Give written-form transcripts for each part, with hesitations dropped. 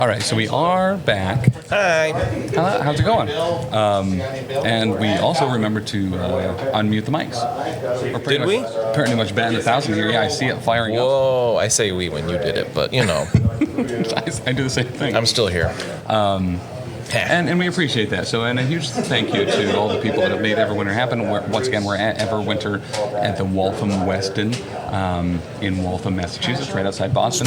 All right, so we are back. Hi. How's it going? And we also remembered to unmute the mics. Did we? Pretty much batting 1,000 here. Yeah, I see it firing up. Whoa, I say we when you did it, but you know. I do the same thing. I'm still here. And we appreciate that. So, and a huge thank you to all the people that have made Everwinter happen. Once again, we're at Everwinter at the Waltham Westin in Waltham, Massachusetts, right outside Boston.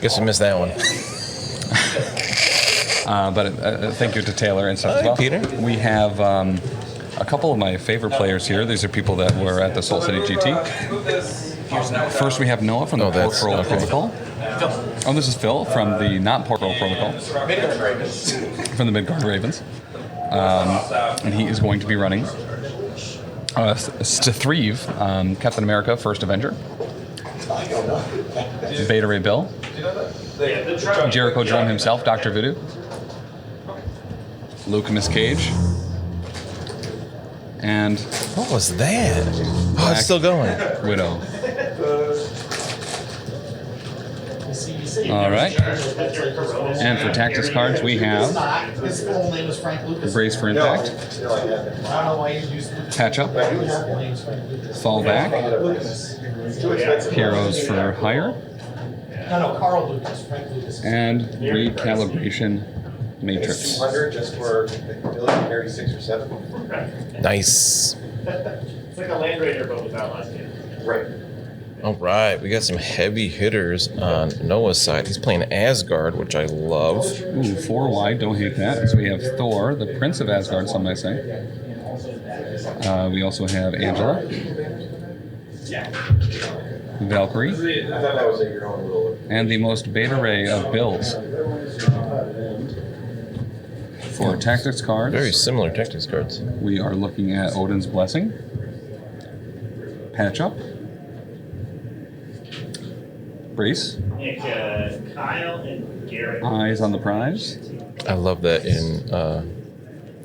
Guess I missed that one. But thank you to Taylor and stuff as well. Peter. We have a couple of my favorite players here. These are people that were at the Soul City GT. First, we have Noah from the Portal Protocol. Oh, this is Phil from the not Portal Protocol. From the Midgard Ravens. And he is going to be running Stithreave, Captain America, First Avenger. Beta Ray Bill. Jericho Drum himself, Dr. Voodoo. Luke Miss Cage. And what was that? Oh, it's still going. Widow. All right. And for tactics cards, we have Brace for Impact, Patch Up, Fall Back, Heroes for Hire, and Recalibration Matrix. Just for military 6 or 7. Nice. It's like a Land Raider, but without last game. Right. All right, we got some heavy hitters on Noah's side. He's playing Asgard, which I love. Ooh, 4 wide, don't hate that. So we have Thor, the Prince of Asgard, some might say. We also have Angela. Valkyrie. I thought that was your own rule. And the most beta ray of builds. For tactics cards. Very similar tactics cards. We are looking at Odin's Blessing. Patch Up. Brace. Nick, Kyle and Garrett. Eyes on the Prize. I love that in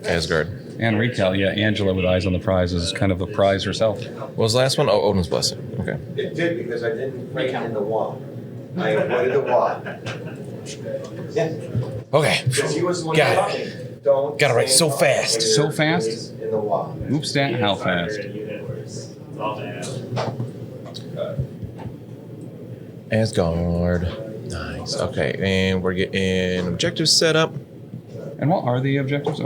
Asgard. And Recal, yeah, Angela with Eyes on the Prize is kind of a prize herself. What was the last one? Oh, Odin's Blessing. Okay. It did because I didn't write in the wall. I avoided the wall. Yeah. Okay. Because he was the one Got talking. Don't. Gotta write so fast. So fast? In the wall. Oops, stat, how fast? It's all bad. Asgard. Nice. Okay, and we're getting objectives set up. And what are the objectives?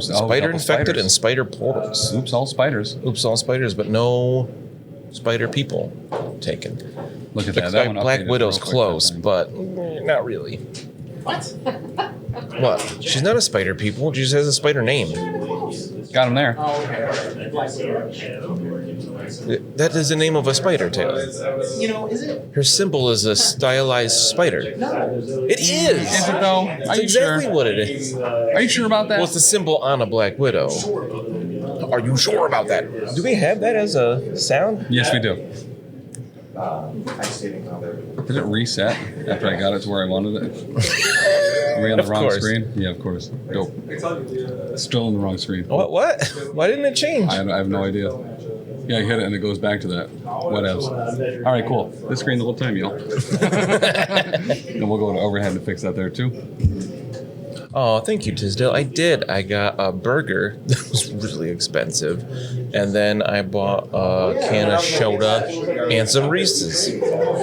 Spider infected and spider portals. Oops, all spiders. Oops, all spiders, but no spider people taken. Look at Looks that. like Black Widow's close, but not really. What? What? She's not a spider people. She just has a spider name. Got him there. Oh, okay. That is the name of a spider, Taylor. You know, is it? Her symbol is a stylized spider. No. It is. Is it though? Are That's you exactly sure? what it is. Are you sure about that? Well, it's the symbol on a Black Widow. Are you sure about that? Do we have that as a sound? Yes, we do. Did Did it reset after I got it to where I wanted it? Are we on the Of wrong course. screen? Yeah, of course. Dope. Still on the wrong screen. What? Why didn't it change? I have no idea. Yeah, I hit it and it goes back to that. Whatevs. All right, cool. This screen the whole time, y'all. And we'll go to overhead and fix that there too. Oh, thank you, Tisdale. I did. I got a burger that was really expensive. And then I bought a can of soda and some Reese's.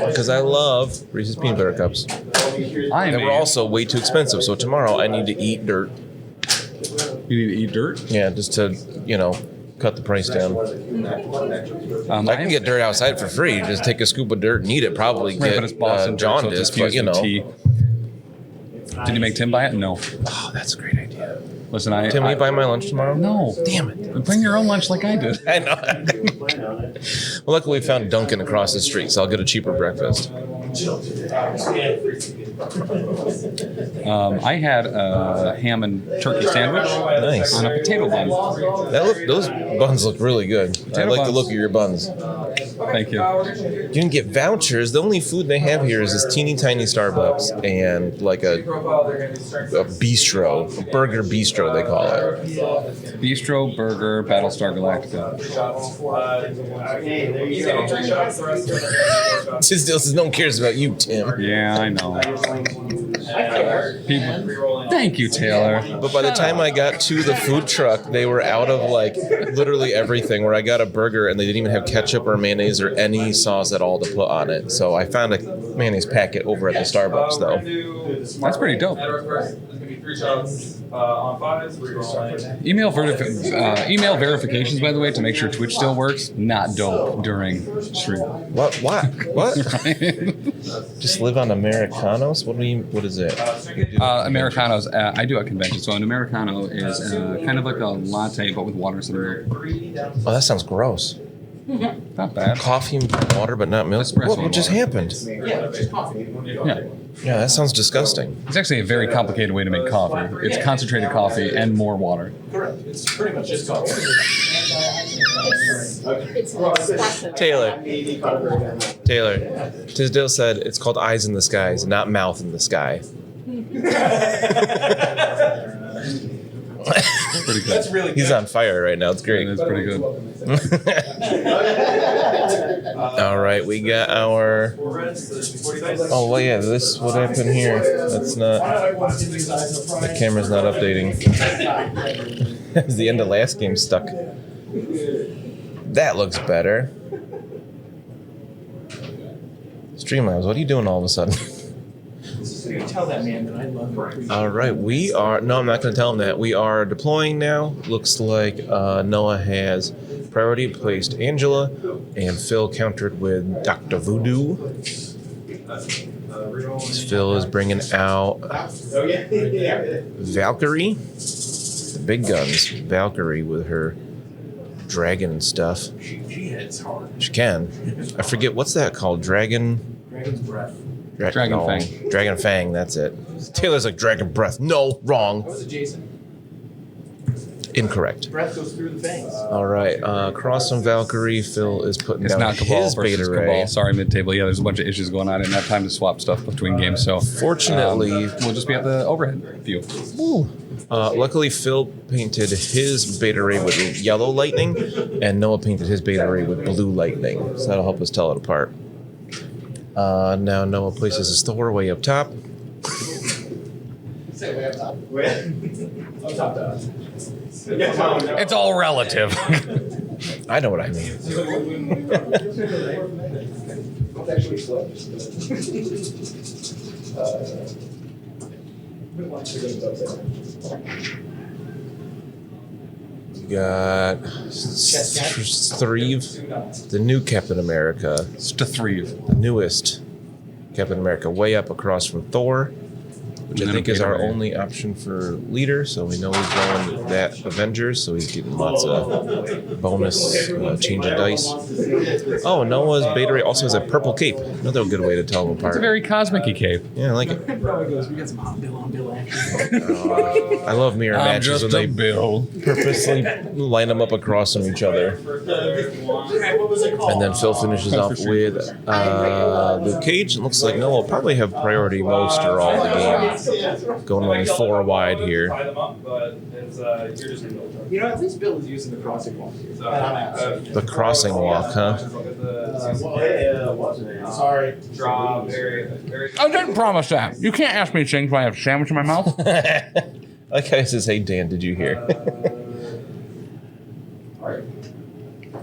Because I love Reese's peanut butter cups. They were also way too expensive. So tomorrow I need to eat dirt. You need to eat dirt? Yeah, just to, cut the price down. I can get dirt outside for free. Just take a scoop of dirt and eat it. Probably Right, get but it's Boston dirt, so jaundice, it's but infused with tea. Did you make Tim buy it? No. Oh, that's a great idea. Listen, Tim, will you buy my lunch tomorrow? No. Damn it. Bring your own lunch like I did. I know. Well, luckily we found Dunkin' across the street, so I'll get a cheaper breakfast. I had a ham and turkey sandwich Nice. on a potato bun. Those buns look really good. I Potato like the buns. look of your buns. Thank you. You can get vouchers. The only food they have here is this teeny tiny Starbucks and like a bistro, a burger bistro they call it. Bistro, burger, Battlestar Galactica. Hey, there you go. Still says no one cares about you, Tim. Yeah, I know. People. Thank you, Taylor. But by the time I got to the food truck, they were out of like literally everything. Where I got a burger and they didn't even have ketchup or mayonnaise or any sauce at all to put on it. So I found a mayonnaise packet over at the Starbucks though. That's pretty dope. Email verifications, by the way, to make sure Twitch still works. Not dope during stream. What? Just live on Americanos? What is it? Americanos. I do at conventions. So an Americano is kind of like a latte, but with water instead of milk. Oh, that sounds gross. Not bad. Coffee and water, but not milk. Espresso What just water. happened? Yeah, just coffee. Yeah. Yeah, that sounds disgusting. It's actually a very complicated way to make coffee. It's concentrated coffee and more water. Correct. It's pretty much just coffee. It's espresso. Taylor, Tisdale said it's called Eyes in the Skies, not Mouth in the Sky. Pretty good. He's on fire right now. It's great. It's pretty good. All right, we got our. Oh, well, yeah, this. What happened here? That's not. The camera's not updating. The end of last game stuck. That looks better. Streamlabs, what are you doing all of a sudden? You tell that man that I love him. All right, we are. No, I'm not going to tell him that. We are deploying now. Looks like Noah has priority placed Angela, and Phil countered with Dr. Voodoo. Phil is bringing out Valkyrie, the big guns. Valkyrie with her dragon and stuff. She hits hard. She can. I forget what's that called. Dragon's breath. Dragon Fang. Dragon Fang. That's it. Taylor's like Dragon Breath. No, wrong. That was adjacent. Incorrect. Breath goes through the fangs. All right, cross on Valkyrie. Phil is putting It's down not Cabal his versus Beta Cabal. Ray. Sorry, mid-table. Yeah, there's a bunch of issues going on. I didn't have time to swap stuff between games, so Fortunately, we'll just be at the overhead view. luckily Phil painted his Beta Ray with yellow lightning, and Noah painted his Beta Ray with blue lightning. So that'll help us tell it apart. Now Noah places his Thor way up top. Say way up top. Up top. It's all relative. I know what I mean. It's actually slow. We got Threve, the new Captain America, Just a three. the newest Captain America, way up across from Thor, which I And then think a is Beta our Ray. only option for leader. So we know he's going that Avengers, so he's getting lots of bonus change of dice. Oh, Noah's Beta Ray also has a purple cape. Another good way to tell them It's a apart. very cosmic-y cape. Yeah, I like it. Probably goes, we got some on bill action. I love mirror I'm matches just when a they bill. purposely line them up across from each other. What was it called? And then Phil finishes off with Luke Cage. It looks like Noah will probably have priority most or all the game. Going only 4 wide here. You know, at least Bill is using the crossing walk here. And I'm out. The crossing walk, huh? Sorry. I didn't promise that. You can't ask me things when I have a sandwich in my mouth. Like how he says, hey Dan, did you hear?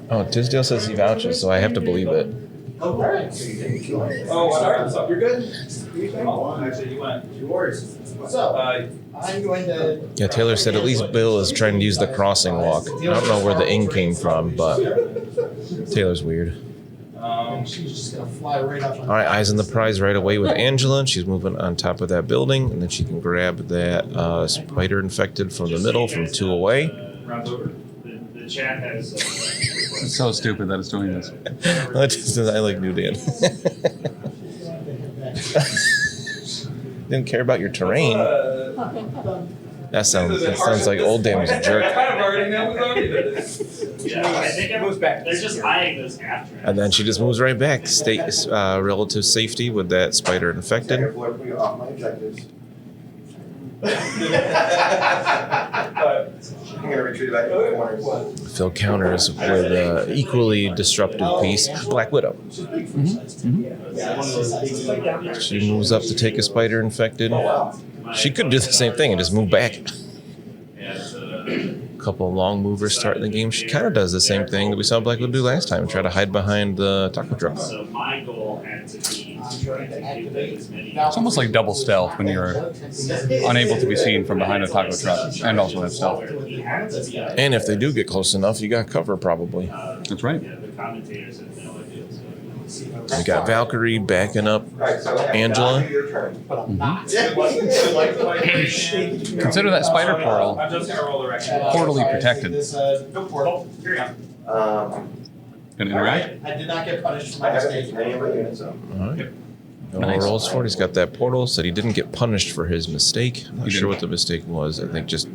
Oh, Tisdale says he vouches, so I have to believe it. Oh, you're good? Actually, you went. Yours. What's up? I'm going to. Yeah, Taylor said at least Bill is trying to use the crossing walk. I don't know where the ing came from, but Taylor's weird. She's just going to fly right up on. All right, eyes on the prize right away with Angela. She's moving on top of that building, and then she can grab that spider infected from the middle from 2 away. Round over. The chat has. It's so stupid that it's doing this. I like New Dan. Didn't care about your terrain. That sounds like old Dan's a jerk. Yeah, I think it moves back. They're just eyeing those after. And then she just moves right back. State relative safety with that spider infected. Off my objectives. I'm gonna retreat back to the corners. Phil counters with equally disruptive piece, Black Widow. She moves up to take a spider infected. She could do the same thing and just move back. A couple of long movers start in the game. She kind of does the same thing that we saw Black Widow do last time, try to hide behind the taco truck. So my goal had to be to try to activate as many. It's almost like double stealth when you're unable to be seen from behind a taco truck and also have stealth. And if they do get close enough, you got cover probably. That's right. Yeah, the commentators have no idea. We got Valkyrie backing up Angela. Your turn. Consider that spider portal I'm just gonna roll the record. portally protected. No portal. Here you go. Gonna interact? I did not get punished for I my haven't mistake. taken any of my units up. All right. Nice. Rolls for it. He's got that portal. Said he didn't get punished for his mistake. I'm not He sure didn't. what the mistake was. I think just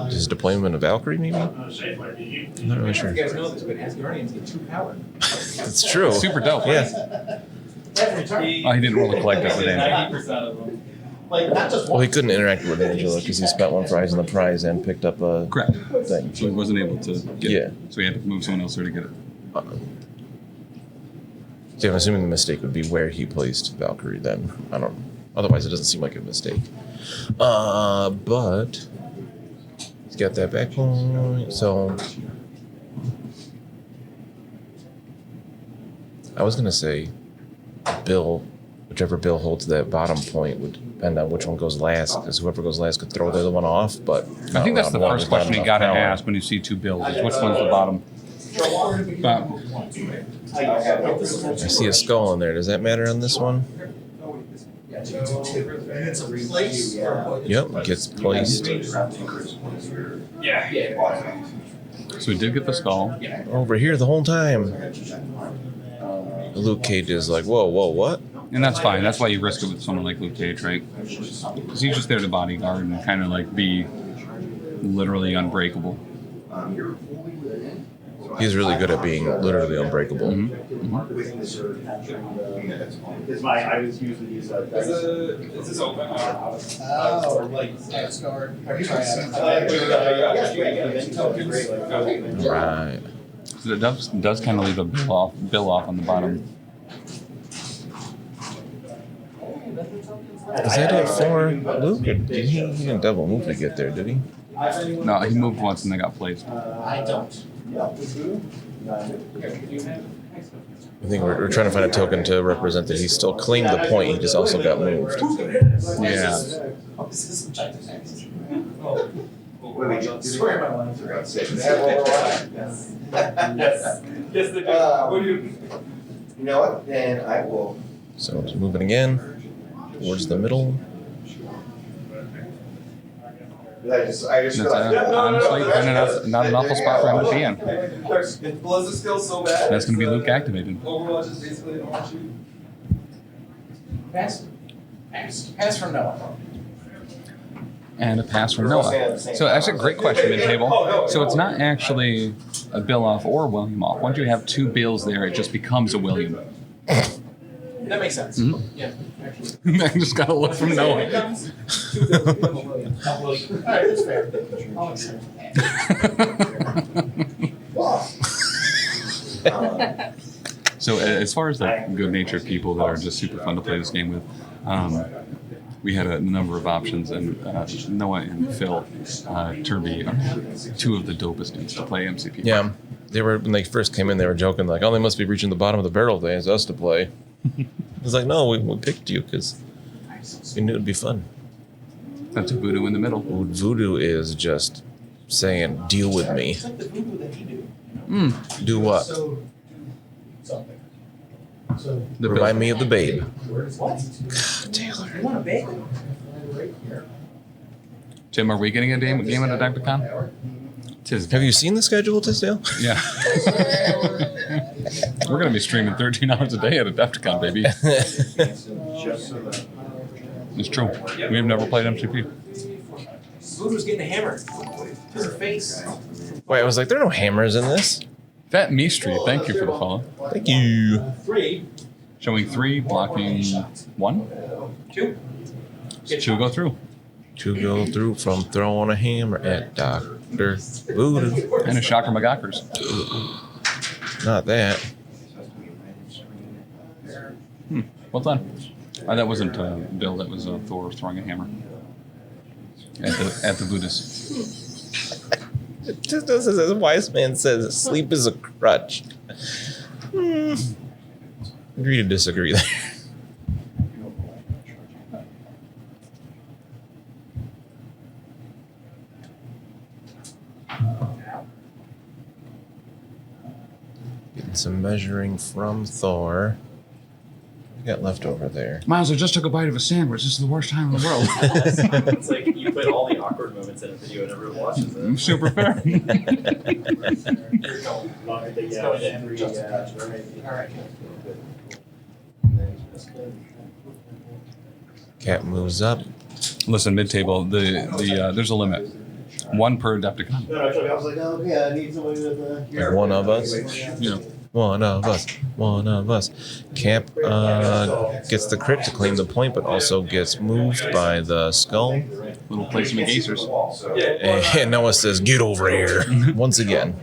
his deployment of Valkyrie, maybe? I'm Schaefer, did you? not really sure. You guys know this, but Asgardians get 2 power. It's true. Super dope. Yeah. Every turn. Oh, he didn't roll a collective with Angela. 90% of them. Like, not just Well, one. he couldn't interact with Angela because he spent 1 prize on the prize and picked up a Correct. thing. So he wasn't able to get Yeah. it. So he had to move someone else there to get it. See, I'm assuming the mistake would be where he placed Valkyrie then. I don't. Otherwise, it doesn't seem like a mistake. But he's got that back point. So I was gonna say, Bill, whichever Bill holds that bottom point would depend on which one goes last, because whoever goes last could throw the other one off. But I think that's the round one, first there's not question you enough got to power. ask when you see 2 bills. Is which one's the bottom? I see a skull in there. Does that matter on this one? And it's a place. Yep, gets placed. Yeah. So we did get the skull. Over here the whole time. Luke Cage is like, whoa, what? And that's fine. That's why you risk it with someone like Luke Cage, right? Because he's just there to bodyguard and kind of like be literally unbreakable. He's really good at being literally unbreakable. Is my, I was using these, Is this open? Oh, like Asgard. Right. So it does kind of leave a bill off on the bottom. Is that it for Luke? Or did he didn't double move to get there, did he? No, he moved once and they got placed. I don't. I think we're trying to find a token to represent that he still claimed the point, he just also got moved. Yeah. Swear my life. Yes. Yes, they do. What do you? You know what? Then I will. So it's moving again towards the middle. I just That's realized. honestly kind of not an awful spot for him to be in. It blows the skill so bad. That's going to be Luke activated. Overwatch is basically an orange shoot. Pass. Pass. Pass from Noah. And a pass from Noah. So that's a great question, mid-table. So it's not actually a Bill off or William off. Once you have 2 Bills there, it just becomes a William. That makes sense. Mhm. Yeah, actually. I just got to look from Noah. Alright, that's fair. I'll accept that. So as far as like good-natured people that are just super fun to play this game with, we had a number of options, and Noah and Phil Turby are 2 of the dopest dudes to play MCP. Yeah. They were when they first came in, they were joking like, "Oh, they must be reaching the bottom of the barrel. They asked us to play." It's like, no, we picked you because we knew it'd be fun. That's a Voodoo in the middle. Voodoo is just saying, "Deal with me." It's like the voodoo that he do. Do what? So, something. So, The Remind me of the Babe. what? Taylor. You want a bagel? Jim, are we getting a game at a Dr. Con? Tis. Have you seen the schedule, Tisdale? Yeah. We're going to be streaming 13 hours a day at Adepticon, baby. It's true. We've never played MCP. Voodoo's getting hammered. His face. Wait, I was like, there are no hammers in this. Fat Me Street, thank you for the follow. Thank you. 3. Showing 3, blocking 1. 2. 2 go through. 2 go through from throwing a hammer at Dr. Voodoo. And a Shocker Magakers. Not that. Well done. That wasn't Bill, that was Thor throwing a hammer at the Buddhists. Just as a wise man says, sleep is a crutch. Agree to disagree there. Getting some measuring from Thor. We got left over there. Miles, I just took a bite of a sandwich. This is the worst time in the world. It's like you put all the awkward moments in a video and everyone watches it. Super fair. Cat moves up. Listen, mid-table, there's a limit. 1 per Adepticon. No, I was like, oh, yeah, I need somebody with Like one of us. You know. One of us. One of us. Camp gets the crit to claim the point, but also gets moved by the skull. Little placement gazers. And Noah says, "Get over here." Once again.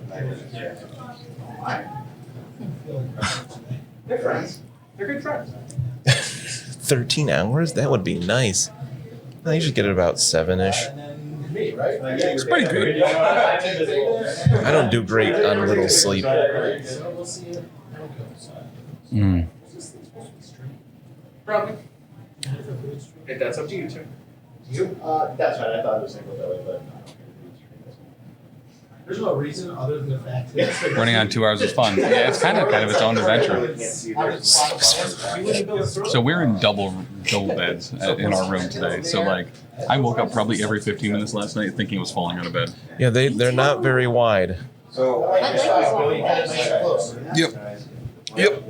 They're friends. They're good friends. 13 hours? That would be nice. I usually get it about 7-ish. me, right? It's pretty good. I don't do great on little sleep. Mm. Probably. If that's up to you, too. That's fine. I thought it was single belly, but there's no reason other than the fact that Running on 2 hours is fun. Yeah, it's kind of its own adventure. So we're in double beds in our room today. So like, I woke up probably every 15 minutes last night thinking I was falling out of bed. Yeah, they're not very wide. Yep.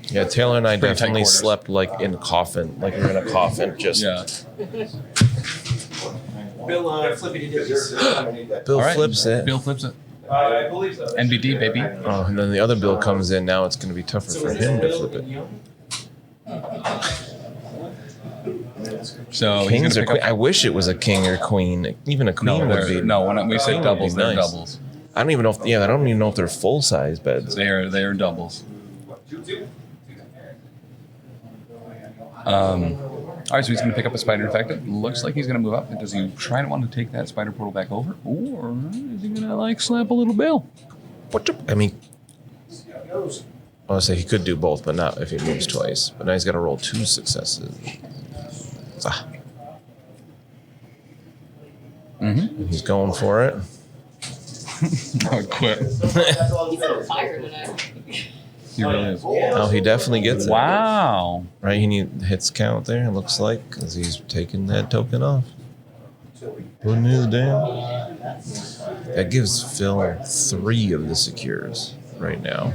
Yeah, Taylor and I Pretty tight definitely quarters. slept like in a coffin, like we were in a coffin. Just Yeah. Bill, flippity dippies. Bill All right. flips it. Bill flips it. I believe so. NBD, baby. Oh, and then the other Bill comes in. Now it's going to be tougher for him to flip it. So Kings he's or gonna queen? pick I up. wish it was a king or queen. Even a queen would be. No, when we say queen would doubles, be they're nice. doubles. I don't even know. If, yeah, I don't even know if they're full size beds. They are doubles. All right, so he's going to pick up a spider infected. Looks like he's going to move up. Does he try to want to take that spider portal back over, or is he going to like slap a little Bill? I mean, I would say he could do both, but not if he moves twice. But now he's got to roll 2 successes. Ah. Mm-hmm. He's going for it. I quit. He's on fire tonight. He really is. Oh, he definitely gets it. Wow. Right, he hits count there, it looks like, because he's taking that token off. Putting his down. That gives Phil 3 of the secures right now.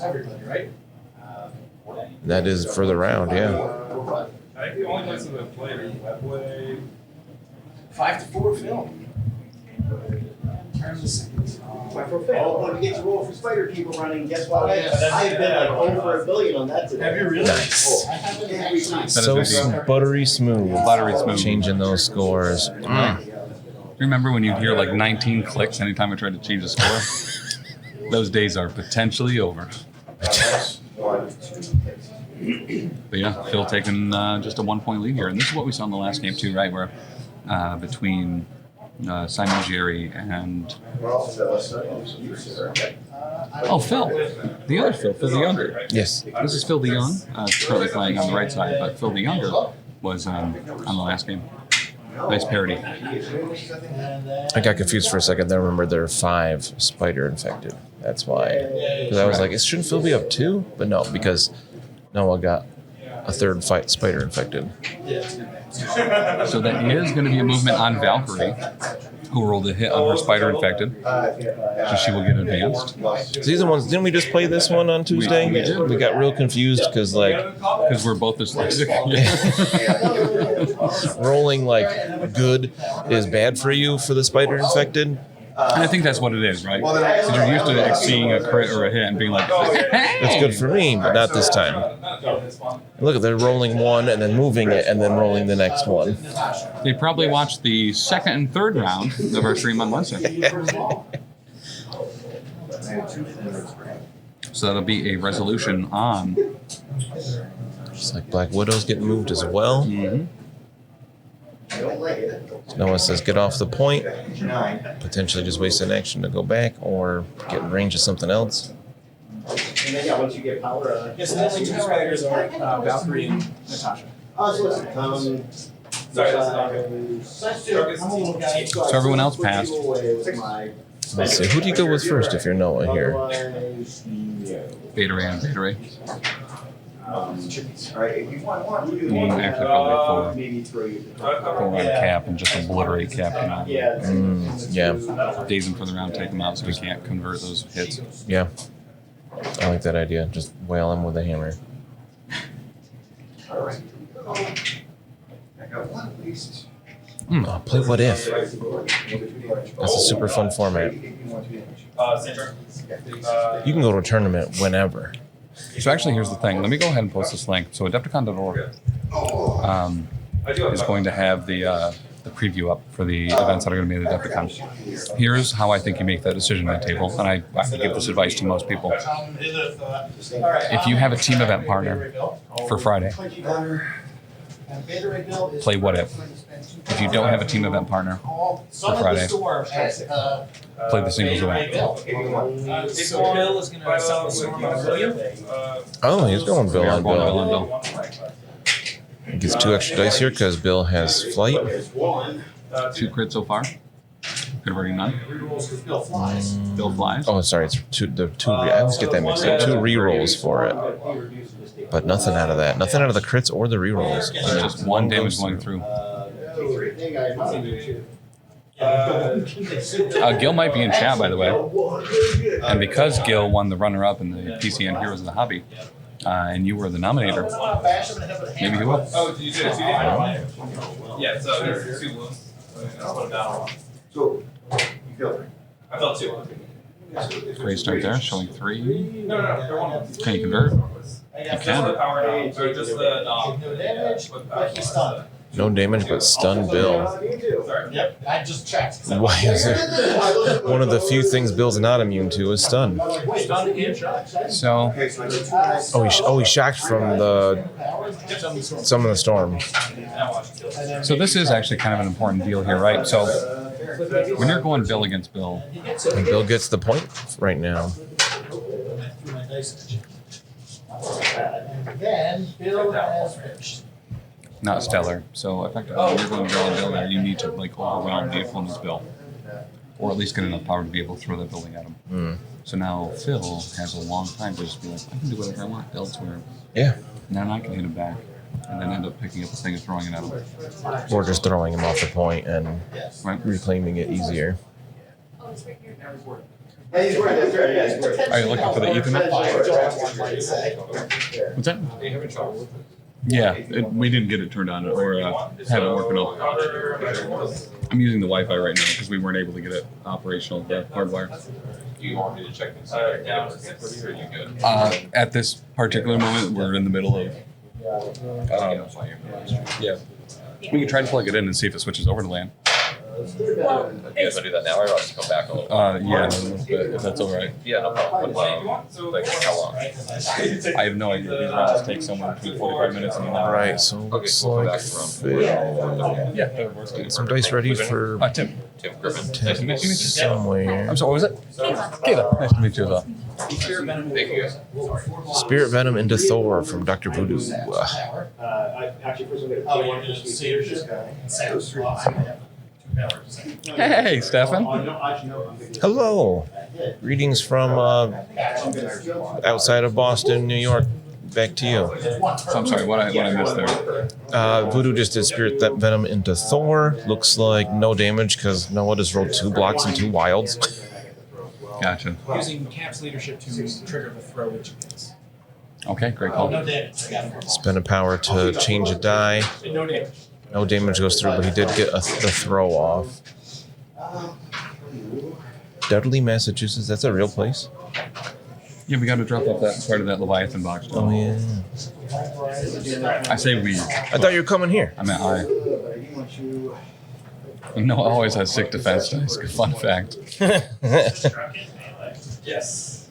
everybody, right? That is for the round, yeah. I think the only places that play are Webway. 5-4 film. Oh, when you get your roll for Spider Keeper running, guess what? I've been like over $1 billion on that today. Have you really? Nice. Every time. So buttery smooth. Buttery smooth. Changing those scores. Remember when you'd hear like 19 clicks anytime I tried to change a score? Those days are potentially over. But yeah, Phil taking just a 1-point lead here. And this is what we saw in the last game too, right? Where between Simon Jerry and... Oh, Phil. The other Phil the Younger. Yes. This is Phil the Young, currently playing on the right side, but Phil the Younger was on the last game. Nice parody. I got confused for a second. Then I remembered there are 5 spider infected. That's why. Because I was like, shouldn't Phil be up 2? But no, because Noah got a 3rd spider infected. So that is going to be a movement on Valkyrie, who rolled a hit on her spider infected, so she will get advanced. So these are the ones. Didn't we just play this one on Tuesday? We did. We got real confused because Because we're both dyslexic. rolling good is bad for you for the spider infected. And I think that's what it is, right? Because you're used to seeing a crit or a hit and being like, hey! It's good for me, but not this time. Look, they're rolling one and then moving it and then rolling the next one. They probably watched the second and third round of our stream on Wednesday. So that'll be a resolution on. Just like Black Widow's getting moved as well. Mm-hmm. Noah says get off the point. Potentially just waste an action to go back or get in range of something else. And then, yeah, once you get power, Yes, the only 2 spiders are Valkyrie and Natasha. so everyone else passed. Let's see. Who do you go with first if you're Noah here? Beta Ray and Beta Ray. Actually, probably Thor on Cap and just obliterate Cap. Yeah. Yeah. Daze him for the round, take him out so we can't convert those hits. Yeah. I like that idea. Just wail him with a hammer. I'll play What If. That's a super fun format. You can go to a tournament whenever. So actually, here's the thing. Let me go ahead and post this link. So Adepticon.org is going to have the preview up for the events that are going to be at Adepticon. Here's how I think you make that decision at table, and I give this advice to most people. If you have a team event partner for Friday, play What If. If you don't have a team event partner for Friday, play the singles event. Bill is going to sell the storm on William. Oh, he's going Bill on Bill Bill. on Bill. He gets 2 extra dice here because Bill has flight. 2 crits so far. Converting none. Bill flies. Oh, sorry. It's the two. I always get that mixed up. 2 re-rolls for it. But nothing out of that. Nothing out of the crits or the re-rolls. It's just 1 damage going through. Gil might be in chat, by the way. And because Gil won the runner-up in the PCN Heroes of the Hobby, and you were the nominator, maybe he will. Oh, did you do 2 damage? Yeah, so there's 2 wounds. That's what I'm down. So, you feel it? I felt 2. Great start there, showing 3. No, they're 1. Can you convert? You Just can. the power down, or just the knob. No damage, but he's stunned. No damage, but stun Bill. Sorry. Yep, I just checked. Why is it? One of the few things Bill's not immune to is stun. So, Oh, he's shocked from the Summon the Storm. so this is actually kind of an important deal here, right? So, when you're going Bill against Bill, And Bill gets the point right now. Then Bill has finished. not stellar. So, effectively, when you're going Bill and Bill there, you need to overwhelm the opponent's Bill, or at least get enough power to be able to throw that building at him. So now Phil has a long time to just be like, I can do whatever I want elsewhere. Yeah. And then I can hit him back, and then end up picking up the thing and throwing it at him. Or just throwing him off the point and Right? reclaiming it easier. Yeah, he's right, that's right, yeah, he's right. Are you looking for the Ethernet? What's that? Yeah, we didn't get it turned on or have it working up. I'm using the Wi-Fi right now because we weren't able to get it operational, the hardwire. Do you want me to check this? Down to 6, or are you good? At this particular moment, we're in the middle of. Yeah. We can try to plug it in and see if it switches over to LAN. You guys want to do that now, or I'll just come back a little? Yeah, a little bit, if that's all right. Yeah, no problem. Like, how long? I have no idea. These rounds take somewhere between 45 minutes and an hour. Alright, so looks like Phil. Yeah, that works. Get some dice ready for Tim. Tim Griffin. Tim meet you. somewhere. I'm sorry, what was it? Kayla. Nice to meet you as well. Thank you guys. Spirit Venom into Thor from Dr. Voodoo. Actually, first I'm gonna pay this guy. Hey, Stefan. Hello. Greetings from outside of Boston, New York back to you. So I'm sorry, what I missed there. Voodoo just did Spirit Venom into Thor. Looks like no damage because Noah just rolled 2 blocks and 2 wilds. Gotcha. Using Camp's leadership to trigger the throw which hits. Okay, great call. No damage. I got it. Spend a power to change a die. No damage. No damage goes through, but he did get the throw off. Dudley, Massachusetts. That's a real place. Yeah, we got to drop off that part of that Leviathan box. Oh, yeah. I say we. I thought you were coming here. I meant I. No, always has sick defense dice. Good fun fact. Yes.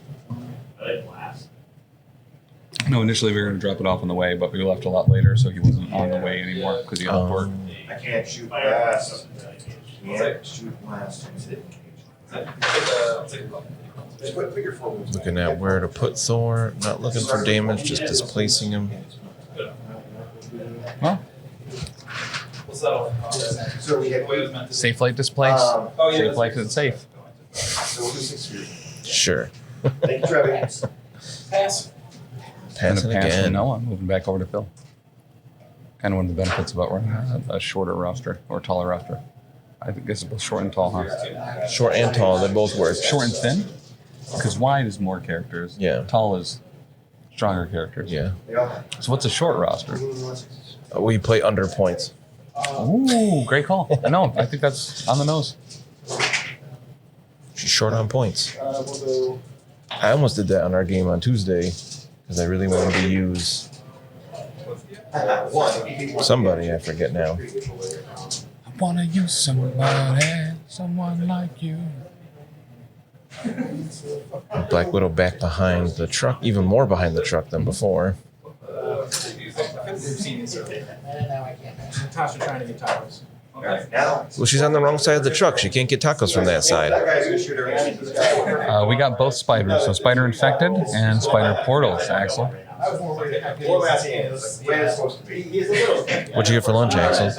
No, initially we were going to drop it off on the way, but we left a lot later, so he wasn't on the way anymore because he had to work. I can't shoot blast. Can't shoot blast. Looking at where to put Thor. Not looking for damage, just displacing him. Well, So we had safe light displace. Safe light is safe. So we'll do 6 feet. Sure. Thank you, Trevor. Pass. Passing Pass from again. Noah, moving back over to Phil. Kind of one of the benefits about running a shorter roster or taller roster. I think it's both short and tall, huh? Short and tall, they both work. Short and thin? Because wide is more characters. Yeah. Tall is stronger characters. Yeah. So what's a short roster? We play under points. Ooh, great call. No, I think that's on the nose. She's short on points. We'll go. I almost did that on our game on Tuesday because I really wanted to use somebody. I forget now. I want to use someone like you. Black Widow back behind the truck, even more behind the truck than before. We've seen this earlier. Natasha trying to get tacos. Now. Well, she's on the wrong side of the truck. She can't get tacos from that side. That guy's gonna shoot her. We got both spiders, so spider infected and spider portals, Axel. What'd you get for lunch, Axel?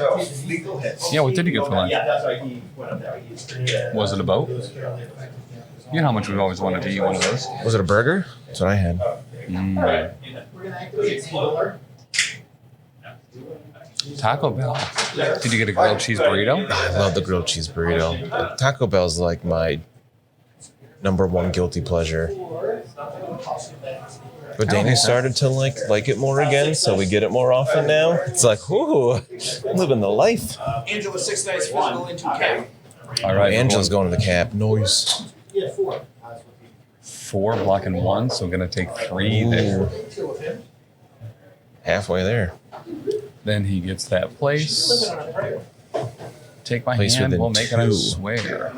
Yeah, what did you get for lunch? That's why he went up there. Was it a boat? You know how much we've always wanted to eat one of those. Was it a burger? That's what I had. Taco Bell. Did you get a grilled cheese burrito? I love the grilled cheese burrito. Taco Bell's like my #1 guilty pleasure. But Danny started to like it more again, so we get it more often now. It's like, ooh, I'm living the life. Angela 6 dice physical into Cap. All right, Angela's going to the cap. Noise. 4 blocking 1, so gonna take 3 there. Halfway there. Then he gets that place. Take my Place hand, within we'll make it, I 2. swear.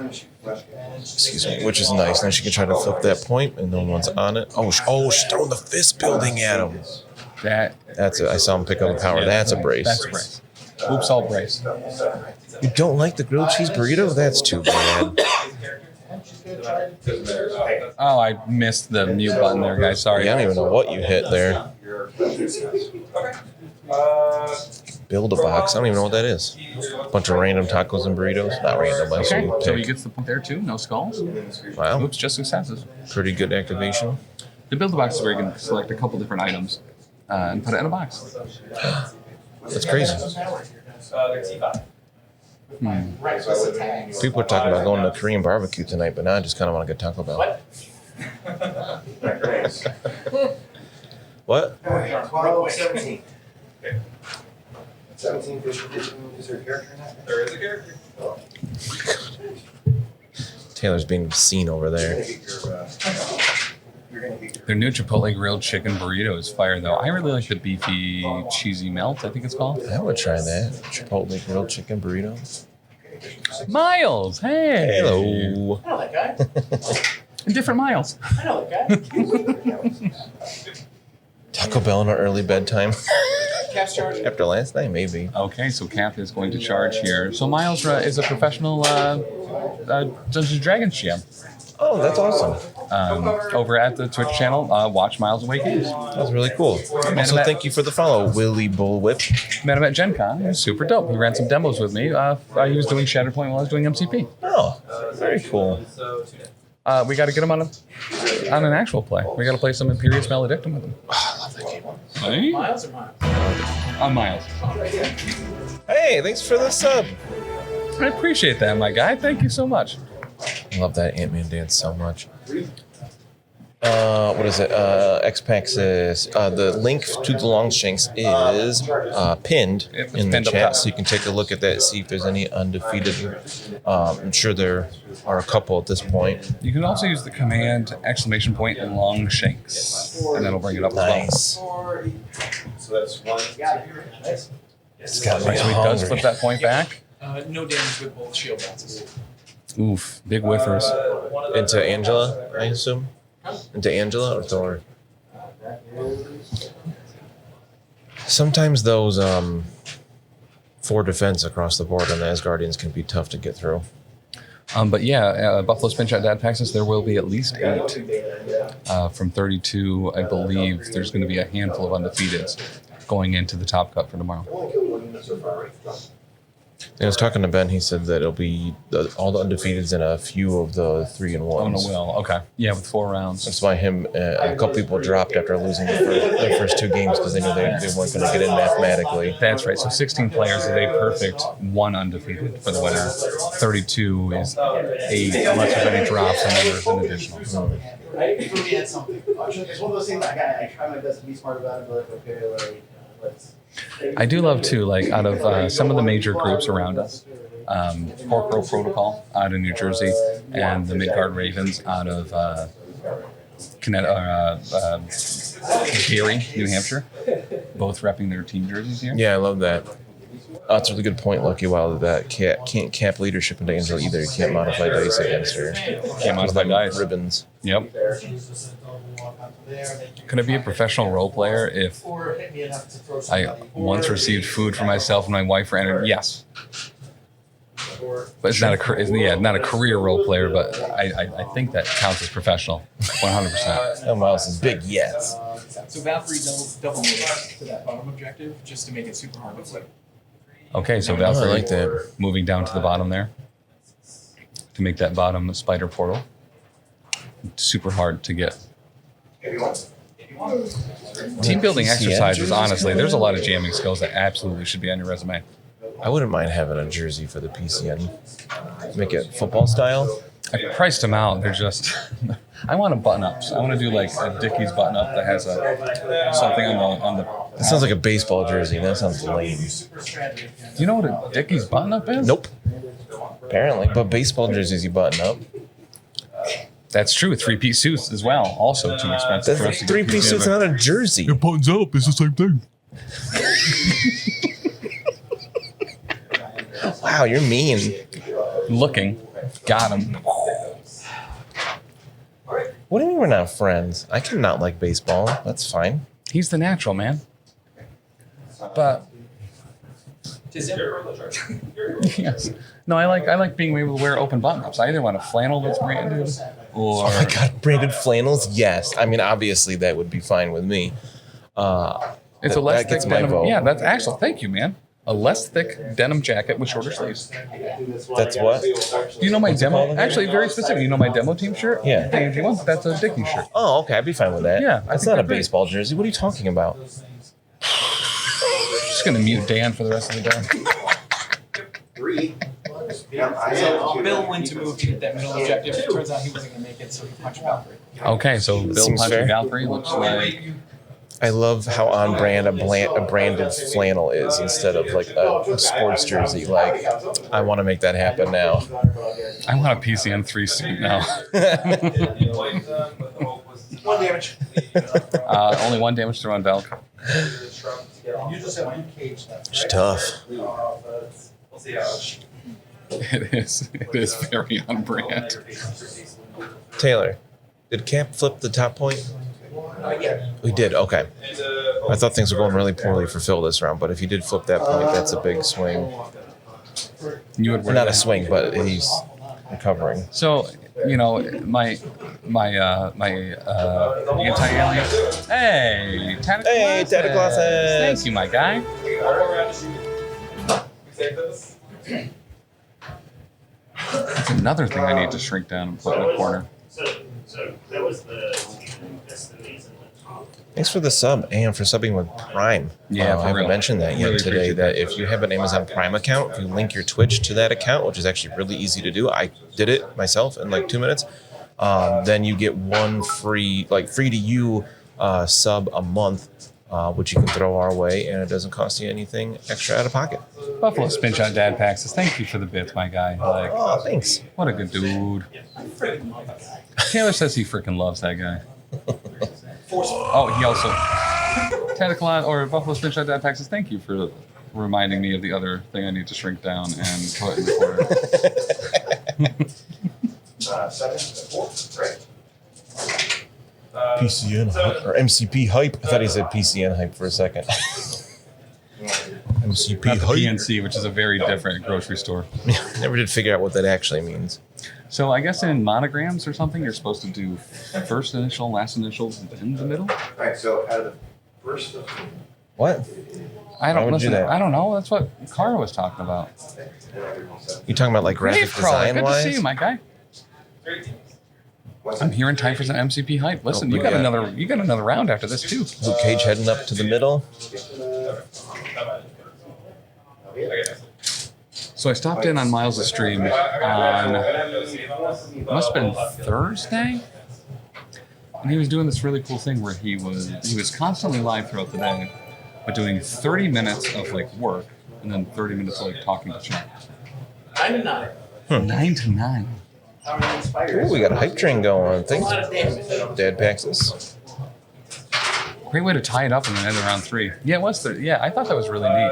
Excuse me, which is nice. Now she can try to flip that point, and no one's on it. Oh, she's throwing the fist building at him. That's it. I saw him pick up the power. That's a brace. That's a brace. Oops, all brace. You don't like the grilled cheese burrito? That's too bad. Oh, I missed the mute button there, guys. Sorry. I don't even know what you hit there. Build a box. I don't even know what that is. Bunch of random tacos and burritos. Not random. I Okay, should so he pick. gets the point there too. No skulls. Wow. Oops, just successes. Pretty good activation. The build a box is where you can select a couple different items and put it in a box. That's crazy. People are talking about going to Korean barbecue tonight, but now I just kind of want to get Taco Bell. What? 12, 17. 17 fish edition. Is there a character in that? There is a character. Taylor's being seen over there. Their new Chipotle grilled chicken burrito is fire, though. I really like the beefy, cheesy melt, I think it's called. I would try that. Chipotle grilled chicken burrito. Miles, hey. Hello. I know that guy. Different Miles. I know that guy. Taco Bell in our early bedtime. Cap's charging. After last night, maybe. Okay, so Cap is going to charge here. So Miles is a professional Dungeons & Dragons GM. Oh, that's awesome. Over at the Twitch channel, Watch Miles Away Games. That's really cool. Also, thank you for the follow, Willie Bullwhip. Met him at Gen Con. He was super dope. He ran some demos with me. He was doing Shatterpoint while I was doing MCP. Oh, very cool. We got to get him on an actual play. We got to play some Imperious Maledictum with him. Oh, I love Hey? Miles or Miles? I'm Miles. Hey, thanks for the sub. I appreciate that, my guy. Thank you so much. I love that Ant-Man dance so much. What is it? X-Paxis. The link to the Longshanks is pinned It's in the pinned up chat, top. so you can take a look at that, see if there's any undefeated. I'm sure there are a couple at this point. You can also use the command ! Longshanks, and that'll bring it up Nice. as well. So that's one. It's got Right, me so he does hungry. flip that point back. No damage with both shield bounces. Oof, big whiffers. Into Angela, I assume? Into Angela or Thor? Sometimes those 4 defense across the board on the Asgardians can be tough to get through. But yeah, Buffalo Spin Shot Dad Paxis, there will be at least 8 from 32. I believe there's going to be a handful of undefeateds going into the top cut for tomorrow. I was talking to Ben. He said that it'll be all the undefeateds and a few of the 3-1s. Oh, no, will. Okay. Yeah, with 4 rounds. That's why him a couple people dropped after losing their first 2 games because they knew they weren't going to get in mathematically. That's right. So 16 players is a perfect 1 undefeated for the winner. 32 is 8, unless there's any drops, and then there's an additional. For me, it's something. It's one of those things. I try my best to be smart about it, but like, okay, like, let's. I do love, too, like, out of some of the major groups around us, Pork Row Protocol out of New Jersey, and the Midgard Ravens out of Gary, New Hampshire, both repping their team jerseys here. Yeah, I love that. That's a really good point, Lucky Wild. That can't cap leadership into Angel either. You can't modify dice against her. Can't modify dice. Ribbons. Yep. Could I be a professional role player if I once received food for myself and my wife for entered? Yes. But it's not not a career role player, but I think that counts as professional, 100%. Oh, Miles is big, yes. So Valkyrie double moves to that bottom objective just to make it super hard to flip. Okay, so I Valkyrie like that. moving down to the bottom there to make that bottom spider portal super hard to get. Team building exercises, honestly, there's a lot of jamming skills that absolutely should be on your resume. I wouldn't mind having a jersey for the PCN. Make it football style. I priced them out. They're just. I want a button-ups. I want to do like a Dickies button-up that has something on the. That sounds like a baseball jersey. That sounds lame. Do you know what a Dickies button-up is? Nope. Apparently, but baseball jerseys you button up. That's true. 3-piece suits as well. Also too expensive for us That's to get 3-piece suit's together. not a jersey. It buttons up. It's the same thing. Wow, you're mean. Looking. Got him. What do you mean we're not friends? I can not like baseball. That's fine. He's the natural, man. But yes. No, I like being able to wear open button-ups. I either want a flannel that's branded or Oh my god, branded flannels? Yes. I mean, obviously that would be fine with me. it's a less that gets thick my denim. vote. Yeah, that's actually thank you, man. A less thick denim jacket with shorter sleeves. That's what? Do you know my demo? called? Actually, very specific. You know my demo team shirt? Yeah. The AMG one? That's a Dickies shirt. Oh, okay. I'd be fine with that. Yeah, I That's think not a they're great. baseball jersey. What are you talking about? Just gonna mute Dan for the rest of the day. 3. Bill went to move to that middle objective. It turns out he wasn't going to make it, so he punched Valkyrie. Okay, so Bill seems punching fair. Valkyrie looks like I love how on brand a branded flannel is instead of like a sports jersey. Like, I want to make that happen now. I want a PCN 3 suit now. 1 damage. Only 1 damage through on Valk. You just have 1 cage left. It's tough. It is very on brand. Taylor, did Cap flip the top point? Yeah. We did. Okay. I thought things were going really poorly for Phil this round, but if he did flip that point, that's a big swing. You would wear Not a that. swing, but he's recovering. So, you know, my anti-alien. Hey, Tata Hey, Glasses. Tata Glasses. Thank you, my guy. That's another thing I need to shrink down and put in the corner. So that was the destinies and Thanks for the sub and for subbing with Prime. Yeah, I for haven't real. mentioned that yet Really today. appreciate That if you have an Amazon Prime account, if you link your Twitch to that account, which is actually really easy to do, I did it myself in like 2 minutes. Then you get one free to you sub a month, which you can throw our way, and it doesn't cost you anything extra out of pocket. Buffalo Spinshot Dad Pack says, thank you for the bits, my guy. Like, Oh, thanks. what a good dude. Taylor says he freaking loves that guy. Oh, he also... Tentaclon or Buffalo Spinshot Dad Pack says, thank you for reminding me of the other thing I need to shrink down and put in the corner. 7 to 4, right? PCN hype, or MCP hype. I thought he said PCN hype for a second. MCP Not the hype. PNC, which is a very different grocery store. Never did figure out what that actually means. So I guess in monograms or something, you're supposed to do first initial, last initial, then the middle? Alright, so out of the first of What? I Why don't would you listen. do that? I don't know. That's what Cara was talking about. You talking about like graphic Dave Crawler, design good to see wise? you, my guy. I'm here in time for some MCP hype. Listen, Oh, you got yeah. another round after this too. Luke Cage heading up to the middle. So I stopped in on Miles' stream on must have been Thursday, and he was doing this really cool thing where he was constantly live throughout the day, but doing 30 minutes of like work and then 30 minutes of like talking to chat. 9 to 9. 9 to 9. How are you inspired? Ooh, we got a hype train going. A Thanks, lot of damage. Dad Paxis. Great way to tie it up and then end around 3. Yeah, it was. Yeah, I thought that was really neat.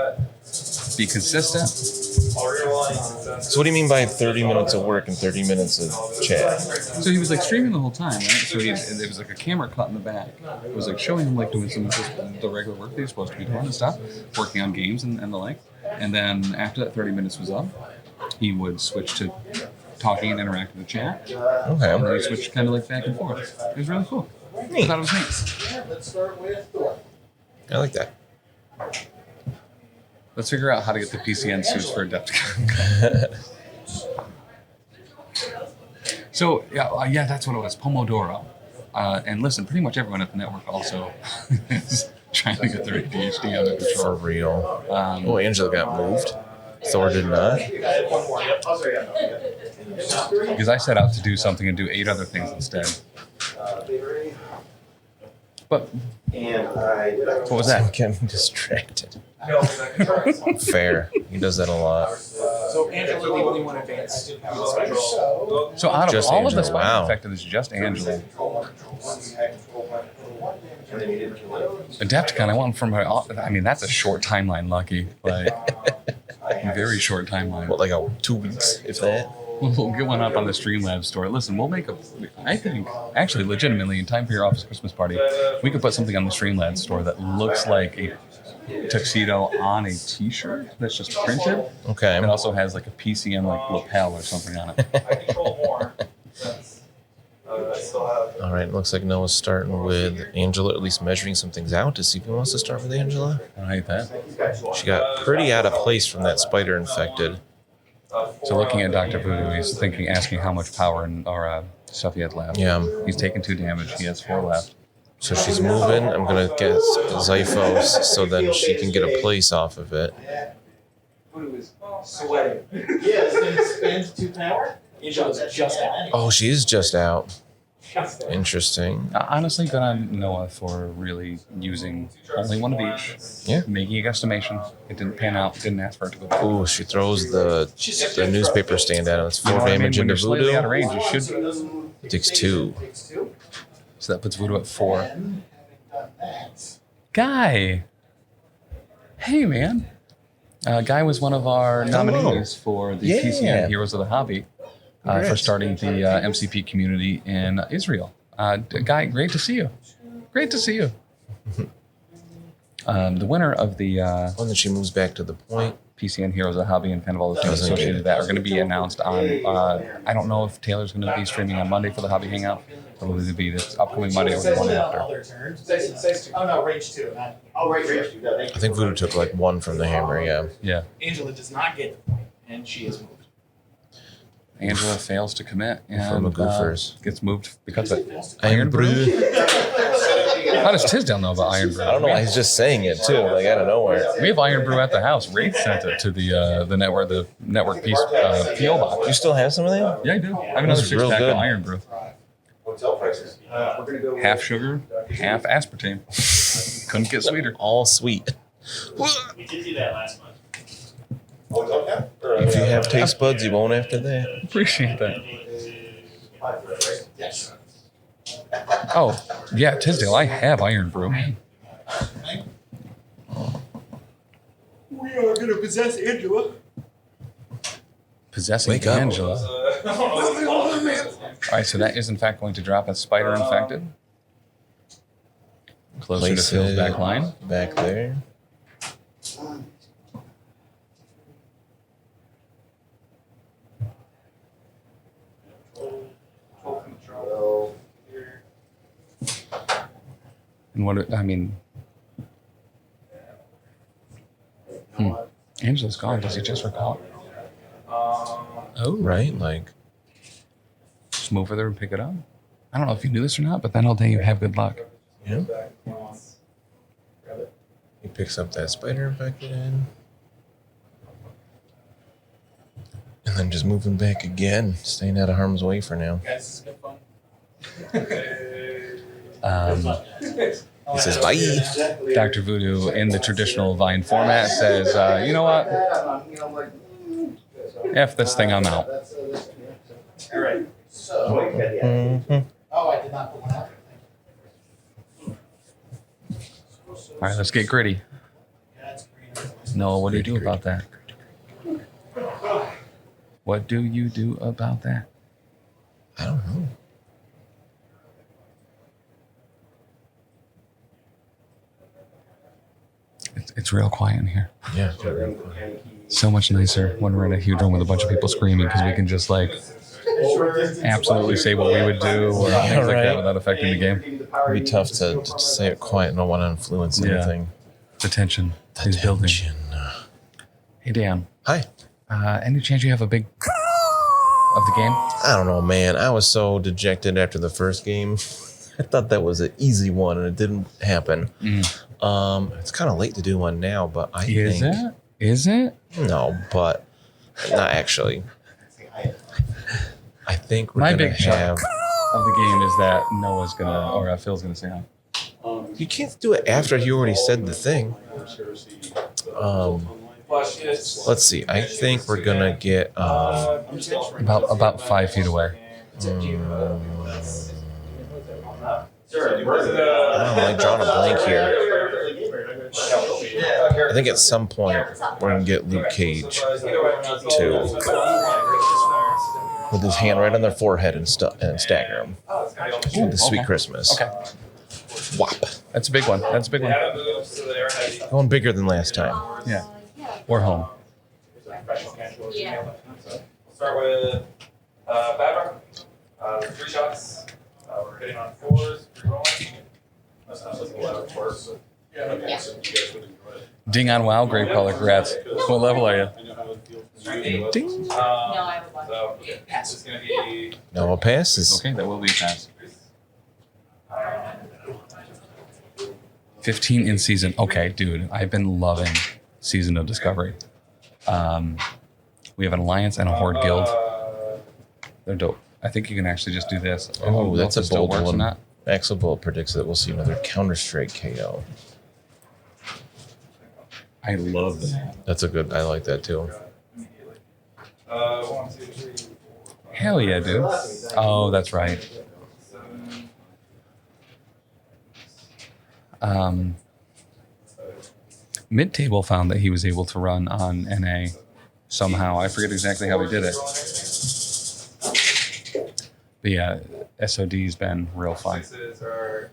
Be consistent. So what do you mean by 30 minutes of work and 30 minutes of chat? So he was like streaming the whole time, right? So there was like a camera cut in the back. It was like showing him like doing some of the regular work that he's supposed to be doing and stuff, working on games and the like. And then after that 30 minutes was up, he would switch to talking and interacting with chat. And then Okay. he switched kind of like back and forth. It was really cool. I thought it was neat. Yeah, let's start with Thor. I like that. Let's figure out how to get the PCN suits for Adepticon. So yeah, that's what it was. Pomodoro. And listen, pretty much everyone at the network also is trying to get their ADHD under For control. real. Um, Oh, Angela got moved. Thor did not. Because I set out to do something and do 8 other things instead. But And I what was that? Getting distracted. Fair. He does that a lot. So Angela, the only one advanced. So out of Just all of the Angela, spider wow. infected, it's just Angela. and then you didn't kill it. Adepticon, I want from her. I mean, that's a short timeline, Lucky. Like, very short timeline. What, like 2 weeks, if that? We'll get one up on the Streamlabs store. Listen, we'll make I think, actually, legitimately, in time for your office Christmas party, we could put something on the Streamlabs store that looks like a tuxedo on a T-shirt that's just printed. Okay. It also has like a PCN like lapel or something on it. I control more. Since, I still have. All right, looks like Noah's starting with Angela, at least measuring some things out to see if he wants to start with Angela. I hate that. She got pretty out of place from that spider infected. So looking at Dr. Voodoo, he's asking how much power or stuff he has left. Yeah. He's taken 2 damage. He has 4 left. So she's moving. I'm going to get Zyphos so then she can get a place off of it. Voodoo is sweating. Yes, and spend 2 power. Angela's just out. Oh, she is just out. Just out. Interesting. Honestly, good on Noah for really using only one of each. Yeah. Making a guesstimation. It didn't pan out. Didn't ask for it to go. Ooh, she throws the newspaper stand at him. It's 4 You know what I mean? damage When into you're slightly out of Voodoo. range, you should. Takes 2. So that puts Voodoo at 4. Guy. Hey, man. Guy was one of our nominees for the Yeah. PCN Heroes of the Hobby for Congrats. starting the MCP community in Israel. Guy, great to see you. Great to see you. The winner of the One that she moves back to the point. PCN Heroes of the Hobby and kind of all the things Doesn't associated get with that are going to be announced on. I don't know if Taylor's going to be streaming on Monday for the Hobby Hangout. It'll either be this upcoming Monday or the one after. Other turns. Oh no, range 2. Not Oh, right, range 2. I think Voodoo took like 1 from the hammer, yeah. Yeah. Angela does not get the point, and she is moved. Angela fails to commit and From the Goofers. gets moved because of it. Iron Brew. How does Tisdale know about Iron Brew? I don't know why he's just saying it too, like out of nowhere. We have Iron Brew at the house. Wraith sent it to the network piece PO box. You still have some of that? Yeah, I do. I have another That's real 6-pack good. of Iron Brew. Hotel prices. Half sugar, half aspartame. Couldn't get sweeter. All sweet. We did do that last month. If you have taste buds, you won't after that. Appreciate that. Yes. Oh, yeah, Tisdale, I have Iron Brew. We are gonna possess Angela. Possessing Wake up. Angela. All right, so that is in fact going to drop a spider infected. Closer Place to Phil's it back line. back there. And what I mean, Angela's gone. Does he just recall? Oh, Right, like just move over there and pick it up. I don't know if you knew this or not, but then all day you have good luck. yeah. He picks up that spider infected in. And then just moving back again, staying out of harm's way for now. Guys, this has been fun. He says bye. Dr. Voodoo, in the traditional Vine format, says, you know what? F this thing, I'm out. All right. So. Mhm. Oh, I did not put one out. All right, let's get gritty. No, what do you do about that? What do you do about that? I don't know. It's real quiet in here. Yeah. So much nicer when we're in a huge room with a bunch of people screaming because we can just like absolutely say what we would do or things like that without affecting the game. It'd be tough to say it quiet and not want to influence Yeah. anything. The tension is building. Tension. Hey, Dan. Hi. Any chance you have a big of the game? I don't know, man. I was so dejected after the first game. I thought that was an easy one, and it didn't happen. It's kind of late to do one now, but I Is think it? Is it? no, but not actually. I think we're My gonna big chunk have. of the game is that Noah's gonna or Phil's gonna say hi. You can't do it after he already said the thing. Let's see. I think we're gonna get. About 5 feet away. I don't know, like drawing a blank here. I think at some point we're gonna get Luke Cage too, with his hand right on their forehead and stagger him. With the Sweet Christmas. Okay. Whop. That's a big one. That's a big one. Going bigger than last time. Yeah. We're home. We'll start with Bad Rock. 3 shots. We're hitting on 4s. Rerolling. That's not like 11 4s. Ding on WoW, great color, congrats. What level are you? Ding. So it's just gonna be. No passes. Okay, that will be fast. 15 in season. Okay, dude, I've been loving Season of Discovery. We have an alliance and a horde guild. They're dope. I think you can actually just do this. I don't Oh, know that's if a this still bold works or one. not. Axel Bolt predicts that we'll see another Counter-Strike KO. I love that. That's a good. I like that too. 1, 2, 3, 4. Hell yeah, dude. Oh, that's right. Mid-table found that he was able to run on NA somehow. I forget exactly how he did it. But yeah, SOD's been real fun. 6s are.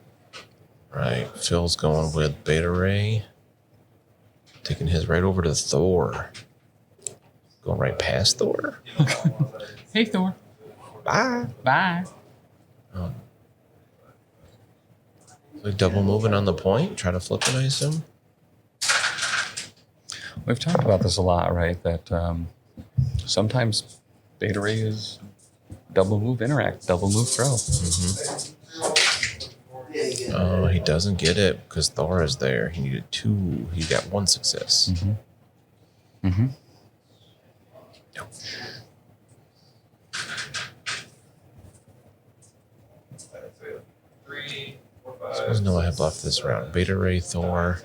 Right. Phil's going with Beta Ray. Taking his right over to Thor. Going right past Thor. Hey, Thor. Bye. Bye. Like double moving on the point. Try to flip it, I assume. We've talked about this a lot, right? That sometimes Beta Ray is double move interact, double move throw. Oh, he doesn't get it because Thor is there. He needed 2. He got 1 success. Mm-hmm. Three, 4, 5. Suppose no I have left this round. Beta Ray, Thor.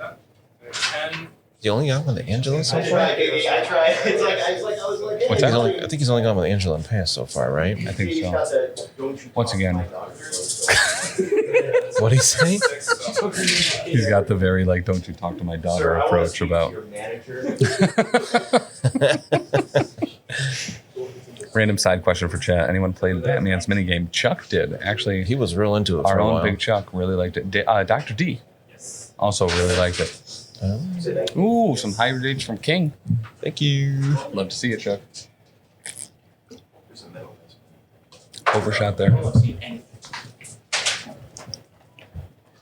10. You only got with the Angela so I far? tried, baby. I tried. It's like I was like, hey, What's He's that? only, I think he's only gone with Angela and Pass so far, right? I think He's so. got the, don't you Once talk again. to my daughter. What'd he say? 6, so. He's got the very like, don't you talk to my daughter Sir, I wanna approach speak to about. your manager. Random side question for chat. Anyone played Batman's minigame? Chuck did. Actually, He was real into it for our a own while. Big Chuck really liked it. Dr. D also really liked it. Oh, Ooh, some high rates from King. thank you. Love to see it, Chuck. Overshot there.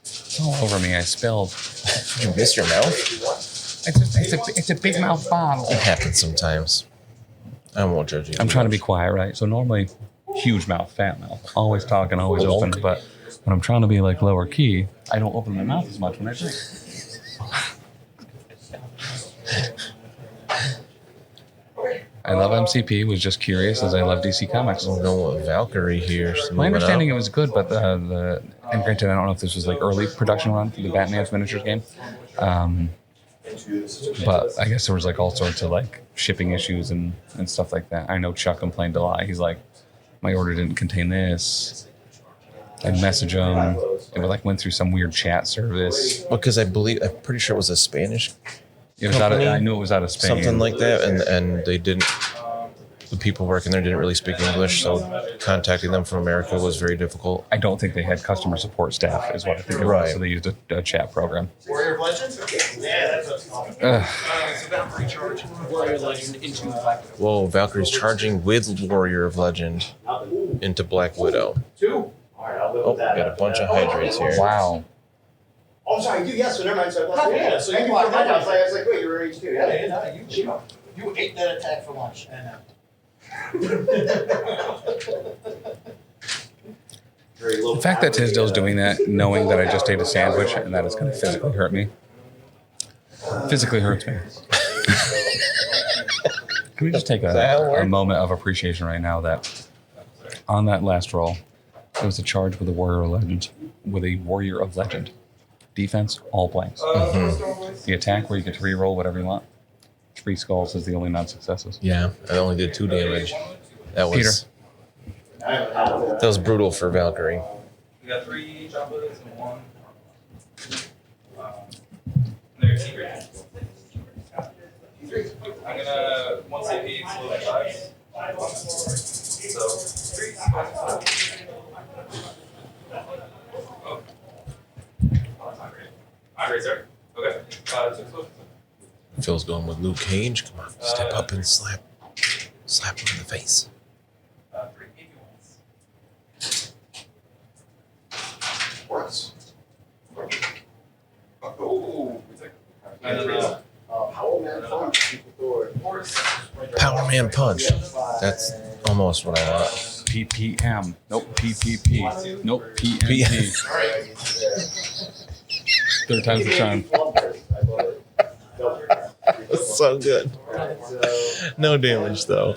It's all over me. I spilled. Did you miss your mouth? It's a big mouth bottle. It happens sometimes. I won't judge you. I'm trying to be quiet, right? So normally, huge mouth, fat mouth, always talking, always open. But when I'm trying to be like lower key, I don't open my mouth as much when I drink. I love MCP. Was just curious as I love DC Comics. We'll go with Valkyrie here. My understanding it was good, but and granted, I don't know if this was like early production run for the Batman's miniatures game. But I guess there was like all sorts of like shipping issues and stuff like that. I know Chuck complained a lot. He's like, my order didn't contain this. I'd message him. It like went through some weird chat service. Because I'm pretty sure it was a Spanish It was out of, company, I knew it was out of Spain. something like that, and they didn't. The people working there didn't really speak English, so contacting them from America was very difficult. I don't think they had customer support staff, is what I think it was. Right. So they used a chat program. Warrior of Legends? Yeah, that's what's Warrior Legend into Black Widow. Whoa, Valkyrie's charging with Warrior of Legend into Black Widow. 2. All right, I'll live Oh, with that. got a bunch of hydrates here. Wow. Oh, sorry, you, yes, so never mind. So I lost Yeah, so you I walked out. was like, wait, you were age 2. Yeah. You ate that attack for lunch. And, Very low The fact that calorie, Tisdale's doing that, knowing that I just ate a sandwich and that is going to physically hurt me. Physically hurts me. Can we just take a moment of appreciation right now that on that last roll, it was a charge with a Warrior of Legend. Defense, all blanks. The attack where you get to re-roll whatever you want. 3 skulls is the only non-successes. Yeah, I only did 2 damage. That Peter. was brutal for Valkyrie. We got 3 chocolates and 1. There's secret. I'm gonna 1 CP, slow the dice. So 3. Oh. I'm great, sir. Okay. 6 close. Phil's going with Luke Cage. Come on, step up and slap him in the face. 3 PP ones. Works. Oh, and then Power Man Punch. Power Man Punch. That's almost what I want. PPM. Nope. PPP. Nope. PMP. Third time's the charm. So good. No damage though.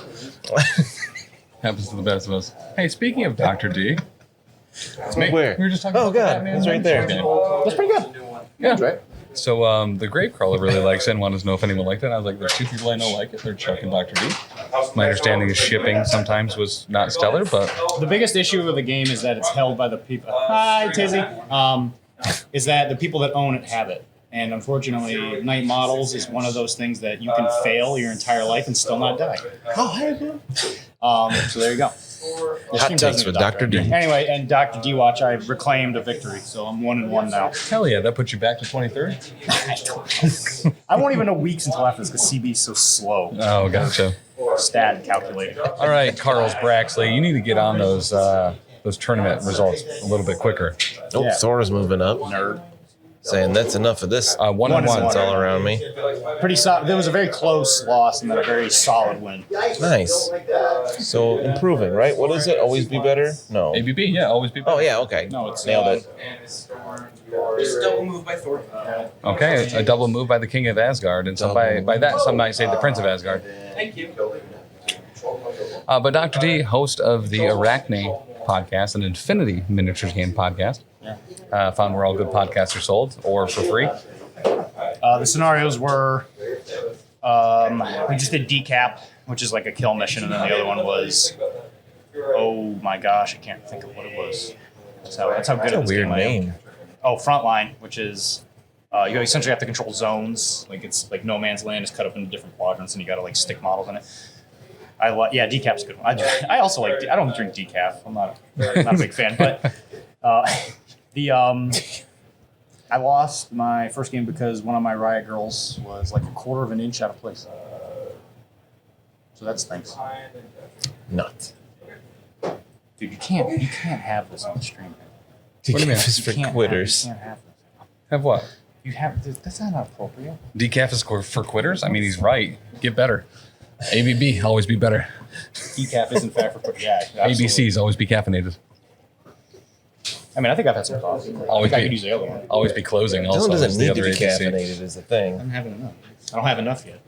Happens to the best of us. Hey, speaking of Dr. D. It's me. Where? We were just talking Oh, about the God. Batman It's right there. game. That's pretty good. Yeah. Right. So the Gravecrawler really likes it and wanted to know if anyone liked it. And I was like, there's 2 people I know like it. They're Chuck and Dr. D. My understanding is shipping sometimes was not stellar, but The biggest issue with the game is that it's held by the people. Hi, Tizzy. Is that the people that own it have it. And unfortunately, Night Models is one of those things that you can fail your entire life and still not die. So there you go. The Hot stream takes doesn't with get Dr. D. Anyway, and Dr. D Watch, I've reclaimed a victory, so I'm 1-1 now. hell yeah, that puts you back to 23rd. I won't even know weeks until after this because CB is so slow. Oh, gotcha. Stat calculator. All right, Carlos Braxley, you need to get on those tournament results a little bit quicker. Nope, Yeah. Thor is moving up. Nerd. Saying that's enough of this. 1-1. It's all around me. Pretty solid. There was a very close loss and then a very solid win. Nice. So improving, right? What is it? Always be better? No. ABB, yeah, always be better. Oh yeah, okay. No, it's Nailed it. And Storm. Just a double move by Thor. Okay, a double move by the King of Asgard, and some by that some might say the Prince of Asgard. Thank you. But Dr. D, host of the Arachne podcast, an Infinity miniatures game podcast, found where all good podcasts are sold or for free. The scenarios were we just did decap, which is like a kill mission, and then the other one was oh my gosh, I can't think of what it was. That's how good That's it a was. weird name. Oh, Frontline, which is you essentially have to control zones. Like it's like no man's land is cut up into different quadrants, and you got to like stick models in it. Decap's a good one. I also like. I don't drink decaf. I'm not a big fan, but I lost my first game because one of my Riot girls was like a quarter of an inch out of place. So that's thanks. Nuts. Dude, you can't have this on the stream. What do you mean? It's for quitters. You can't have this. Have what? You have that's not appropriate. Decaf is for quitters? I mean, he's right. Get better. ABB, always be better. Decaf is in fact for quitters. Yeah, absolutely. ABCs, always be caffeinated. I mean, I think I've had some coffee. Always I be- could use the other one. Always be closing. Also, Dylan is doesn't the need to other be ABC. caffeinated is the thing. I'm having enough. I don't have enough yet.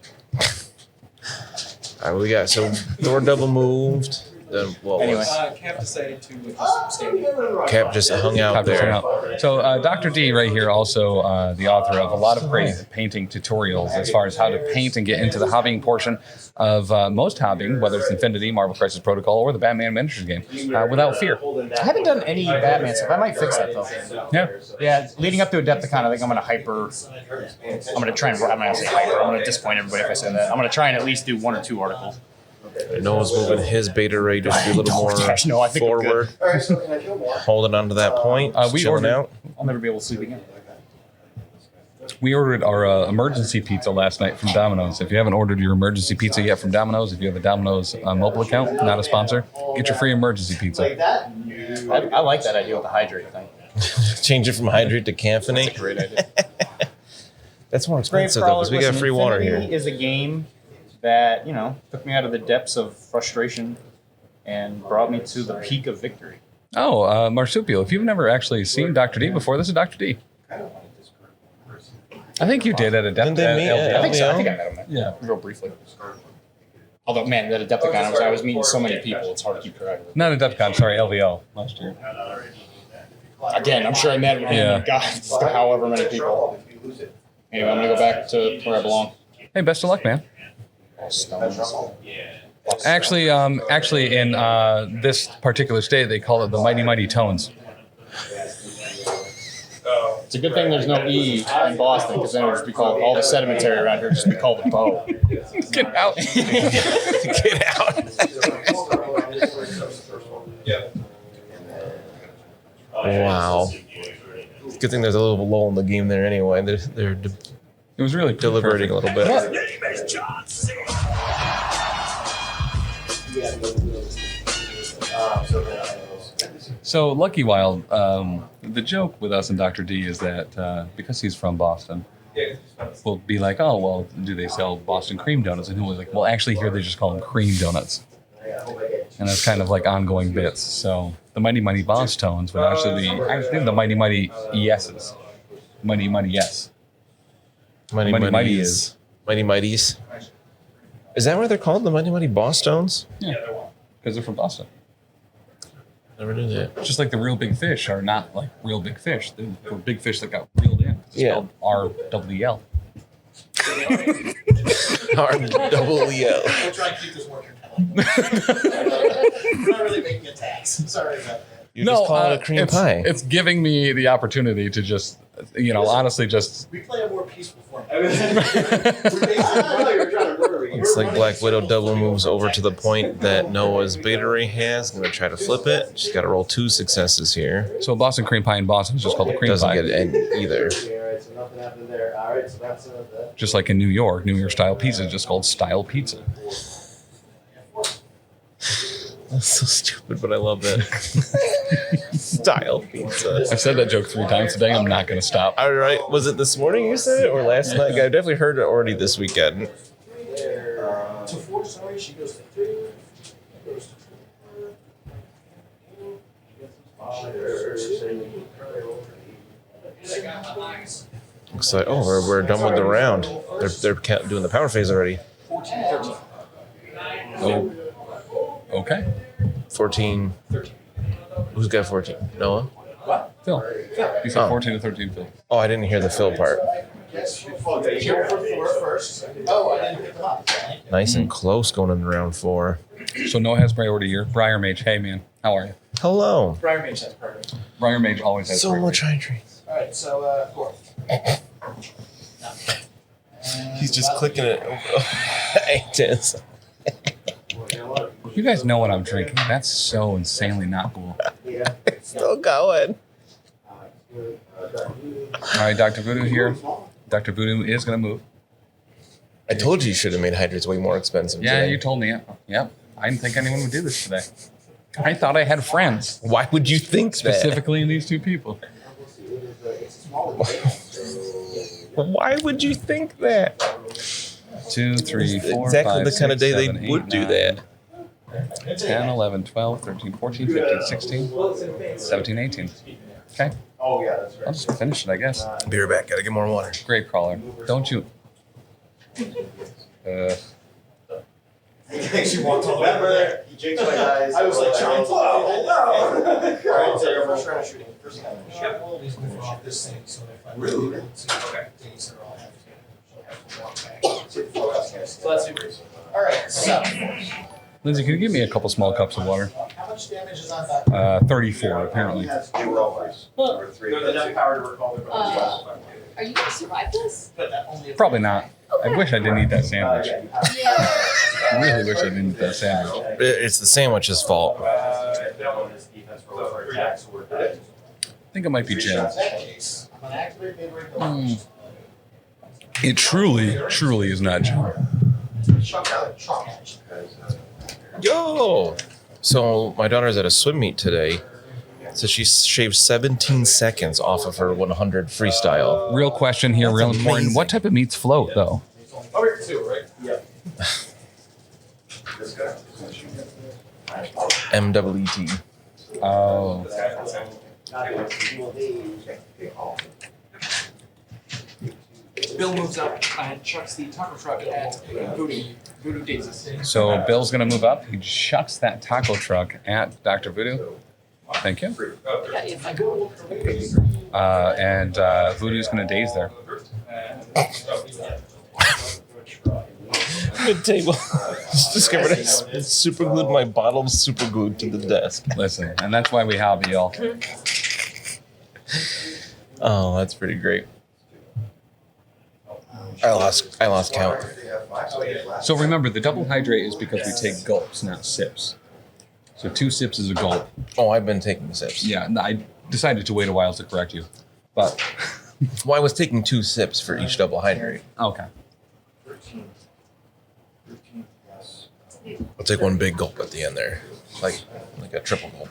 All right, we got so Thor double moved. Then what Anyway. was Cap decided to just stay. Cap just hung out Time to turn there. out. So Dr. D right here, also the author of a lot of great painting tutorials as far as how to paint and get into the hobbying portion of most hobbying, whether it's Infinity, Marvel Crisis Protocol, or the Batman miniatures game, without fear. I haven't done any Batman stuff. I might fix that though. Yeah. Leading up to Adepticon, I think I'm gonna try and. I'm gonna say hyper. I'm gonna disappoint everybody if I say that. I'm gonna try and at least do 1 or 2 articles. Noah's moving his beta ray just to be a little more gosh, no, I think we're forward, holding on to that point, we chilling ordered- out. I'll never be able to sleep again. We ordered our emergency pizza last night from Domino's. If you haven't ordered your emergency pizza yet from Domino's, if you have a Domino's mobile account, not a sponsor, get your free emergency pizza. I like that idea with the hydrate thing. Change it from hydrate to caffeinate. Great idea. That's more expensive though, because we got free water Infinity here. is a game that took me out of the depths of frustration and brought me to the peak of victory. Oh, Marsupial, if you've never actually seen Dr. D before, this is Dr. D. I think you did at Didn't they meet LVL. at I think so. I LVL? think I met him Yeah. real briefly. Although, man, that Adepticon, I was meeting so many people, it's hard to keep track of it. Not at Adepticon, sorry, LVL last year. Again, I'm sure I met him. Yeah. God, however many people. Anyway, I'm gonna go back to where I belong. Hey, best of luck, man. Stones. Actually, in this particular state, they call it the Mighty Mighty Tones. It's a good thing there's no E in Boston, because then it would just be called, all the sedimentary around here would just be called the bow. Get out. Get out. Wow. Good thing there's a little lull in the game there anyway. They're It was really deliberating a little bit. So Lucky Wild, the joke with us and Dr. D is that because he's from Boston, we'll be like, oh, well, do they sell Boston cream donuts? And he'll be like, well, actually here they just call them cream donuts. And that's kind of like ongoing bits. So the Mighty Mighty Boss Tones would actually be the Mighty Mighty ESs. Mighty Mighty Yes. Mighty Mighty Mighties. Mighty Mighties. Is that what they're called? The Mighty Mighty Boss Stones? Yeah, because they're from Boston. Never knew that. Just like the real big fish are not like real big fish. They're big fish that got reeled in. It's Yeah. spelled RWL. RWL. We'll try and keep this working. We're not really making a tax. Sorry about that. You just call it a cream pie. It's giving me the opportunity to just, honestly just. We play a more peaceful format. It's like Black Widow double moves over to the point that Noah's beta ray has. Gonna try to flip it. She's got to roll 2 successes here. So Boston cream pie in Boston is just called the cream Doesn't pie. get it either. Alright, so nothing happened there. Alright, so that's that. Just like in New York style pizza is just called style pizza. That's so stupid, but I love that. Style pizza. I've said that joke 3 times today. I'm not going to stop. All right. Was it this morning you said it or last night? I definitely heard it already this weekend. To 4, sorry, she goes to 3. Goes to 4. Looks like we're done with the round. They're doing the power phase already. 14, 13. Oh. Okay. 14. 13. Who's got 14? Noah? What? Phil. You said 14 to 13, Phil. Oh, I didn't hear the Phil part. Yes. Here for Thor first. Oh, I didn't pick them up. Nice and close going into round 4. So Noah has priority here. Briar Mage, hey man, how are you? Hello. Briar Mage has priority. Briar Mage always has So priority. much hydrate. All right, so fourth. He's just clicking it. It is. You guys know what I'm drinking. That's so insanely not cool. It's still going. All right, Dr. Voodoo here. Dr. Voodoo is going to move. I told you should have made hydrates way more expensive. Yeah, today. you told me. Yep. I didn't think anyone would do this today. I thought I had friends. Why would you think Specifically in these two people. Why would you think that? 2, 3, 4, Exactly 5, the kind of 6, day 7, they 8, would do 9, that. 10, 11, 12, 13, 14, 15, 16, 17, 18. Okay. Oh, yeah, that's right. I'll just finish it, I guess. Be right back. Gotta get more water. Grape crawler. Don't you? She walked all over. He jinxed my guys. I was like, John, oh, no. Alright, so your first round of shooting. First round of shooting. All these move off this thing, so if I really days that are all have to walk back. So that's super easy. Alright, so Lindsay, can you give me a couple small cups of water? how much damage is on that? 34, apparently. They were all first. Or three. There's enough power to recall the Are you gonna survive this? but that only Probably not. I wish I didn't eat that sandwich. Yeah. I really wish I didn't eat that sandwich. It's the sandwich's fault. I think it might be Jen. In that case, I'm gonna activate mid-range launch. It truly is not Jen. Shock. Yo! So my daughter's at a swim meet today. So she shaved 17 seconds off of her 100 freestyle. Real question here, That's real important. amazing. What type of meats float, though? Oh, we're two, right? Yeah. This guy. MWT. Oh. Bill moves up and chucks the taco truck at Voodoo Daisies. So Bill's going to move up. He chucks that taco truck at Dr. Voodoo. Thank you. And Voodoo's going to daze there. Mid table. Just discovered I super glued my bottle of super glue to the desk. Listen, and that's why we have y'all. Oh, that's pretty great. I lost count. So remember, the double hydrate is because we take gulps, not sips. So 2 sips is a gulp. Oh, I've been taking sips. Yeah, I decided to wait a while to correct you. But, Well, I was taking 2 sips for each double hydrate. okay. I'll take 1 big gulp at the end there. Like a triple gulp.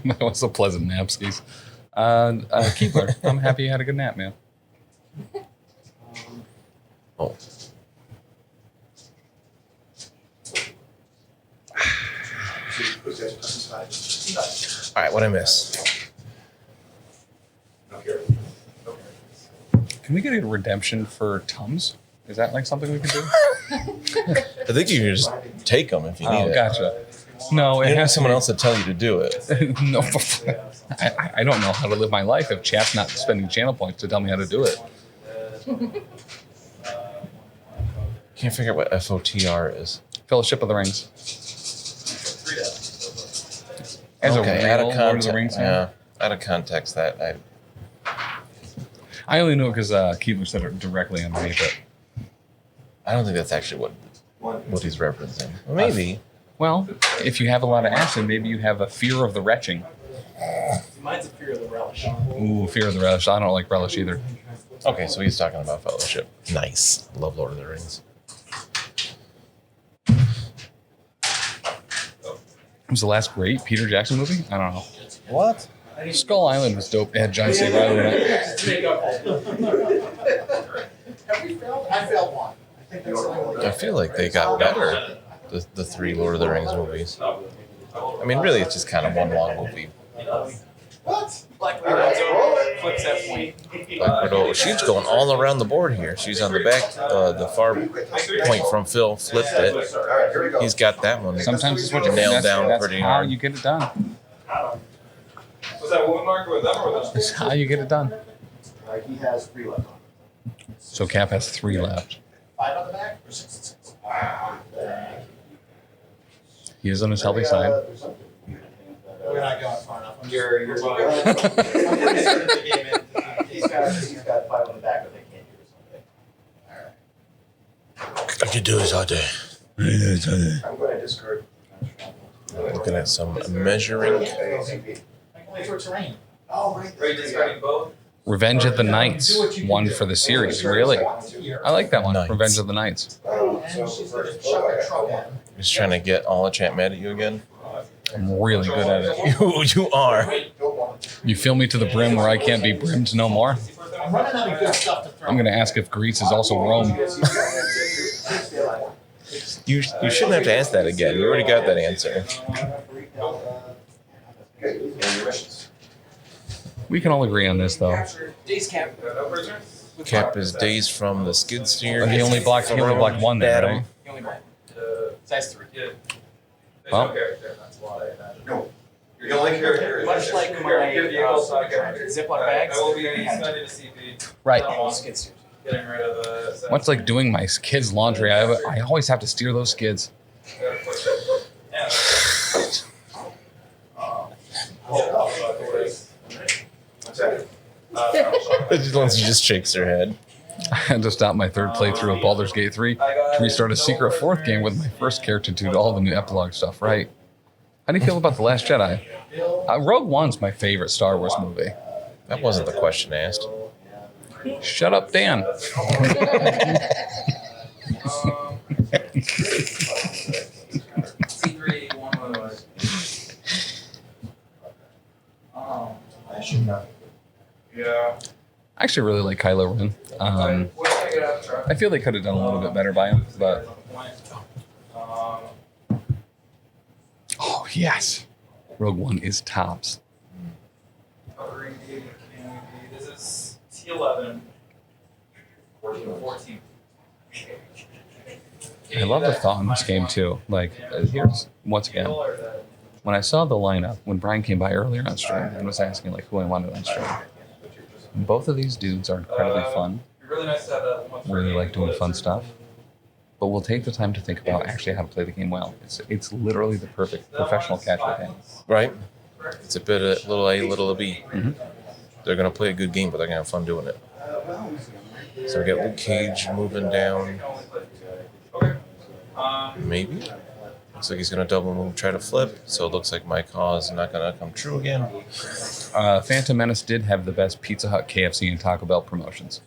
That was a pleasant nap, skis. Keebler, I'm happy you had a good nap, man. Oh. Alright, what'd I miss? Can we get a redemption for Tums? Is that like something we can do? I think you can just take them if you need Oh, it. gotcha. No, it You have has someone else to tell you to do it. No, I don't know how to live my life if chat's not spending channel points to tell me how to do it. Can't figure out what FOTR is. Fellowship of the Rings. As a out real of Lord of the context. Rings fan. Yeah, out of context, that I only know because Keebler said it directly underneath it. I don't think that's actually what he's referencing. Well, maybe. Well, if you have a lot of acid, maybe you have a fear of the retching. Mine's a fear of the relish. Ooh, fear of the relish. I don't like relish either. Okay, so he's talking about Fellowship. Nice. Love Lord of the Rings. Was the last great Peter Jackson movie? I don't know. What? Skull Island was dope. It had John C. Reilly in it. Have we failed? I failed one. I think that's the only one. I feel like they got better. The 3 Lord of the Rings movies. I mean, really, it's just kind of one long movie. What? Black Widow flips that point. Black Widow, she's going all around the board here. She's on the back, the far point from Phil, flipped it. He's got that one. Sometimes it's what you nailed down that's pretty how hard. you get it done. Was that woman marker with them or with them? That's how you get it done. He has 3 left on. So Cap has 3 left. 5 on the back or 6 and 6? He is on his healthy side. We're not going far enough. You're fine. I'm pretty certain the game ends. He's got 5 on the back, but they can't do something. I can do this all day. I'm going to discard. Looking at some measuring. Only for terrain. Oh, right. Are you discarding both? Revenge of the Knights, one for the series. Really? I like that one. Knights. Revenge of the Knights. And she's going to chuck a truck at him. Just trying to get all the chat mad at you again. I'm really good at it. You are. You fill me to the brim where I can't be brimmed no more. I'm running out of good stuff to throw. I'm going to ask if Greece is also Rome. You shouldn't have to ask that again. You already got that answer. We can all agree on this, though. Days Cap. Cap is days from the skid steer. He only blocked one there, right? He only went. Size 3. Yeah. There's Well. no character, that's why. No. You're the only character. Much like my Ziploc bags. I will be spending a CP. Right. Skid steers. Getting rid of the. Much like doing my kids' laundry, I always have to steer those skids. Lindsay just shakes her head. I had to stop my 3rd playthrough of Baldur's Gate 3 to restart a secret 4th game with my first character to do all the new epilogue stuff, right? How do you feel about The Last Jedi? Rogue One's my favorite Star Wars movie. That wasn't the question asked. Shut up, Dan. C3, one was. I should not. Yeah. I actually really like Kylo Ren. I feel they could have done a little bit better by him, but... Oh, yes. Rogue One is tops. This is T11. 14. I love the thought in this game, too. Like, here's, once again, when I saw the lineup, when Brian came by earlier on stream and was asking, like, who I wanted on stream, both of these dudes are incredibly fun. Really nice to have that one. Really like doing fun stuff. But we'll take the time to think about actually how to play the game well. It's literally the perfect professional casual game. Right? It's a bit of little A, little B. Mm-hmm. They're going to play a good game, but they're going to have fun doing it. So we got Luke Cage moving down. Maybe. Looks like he's going to double move, try to flip. So it looks like my cause is not going to come true again. Phantom Menace did have the best Pizza Hut, KFC, and Taco Bell promotions.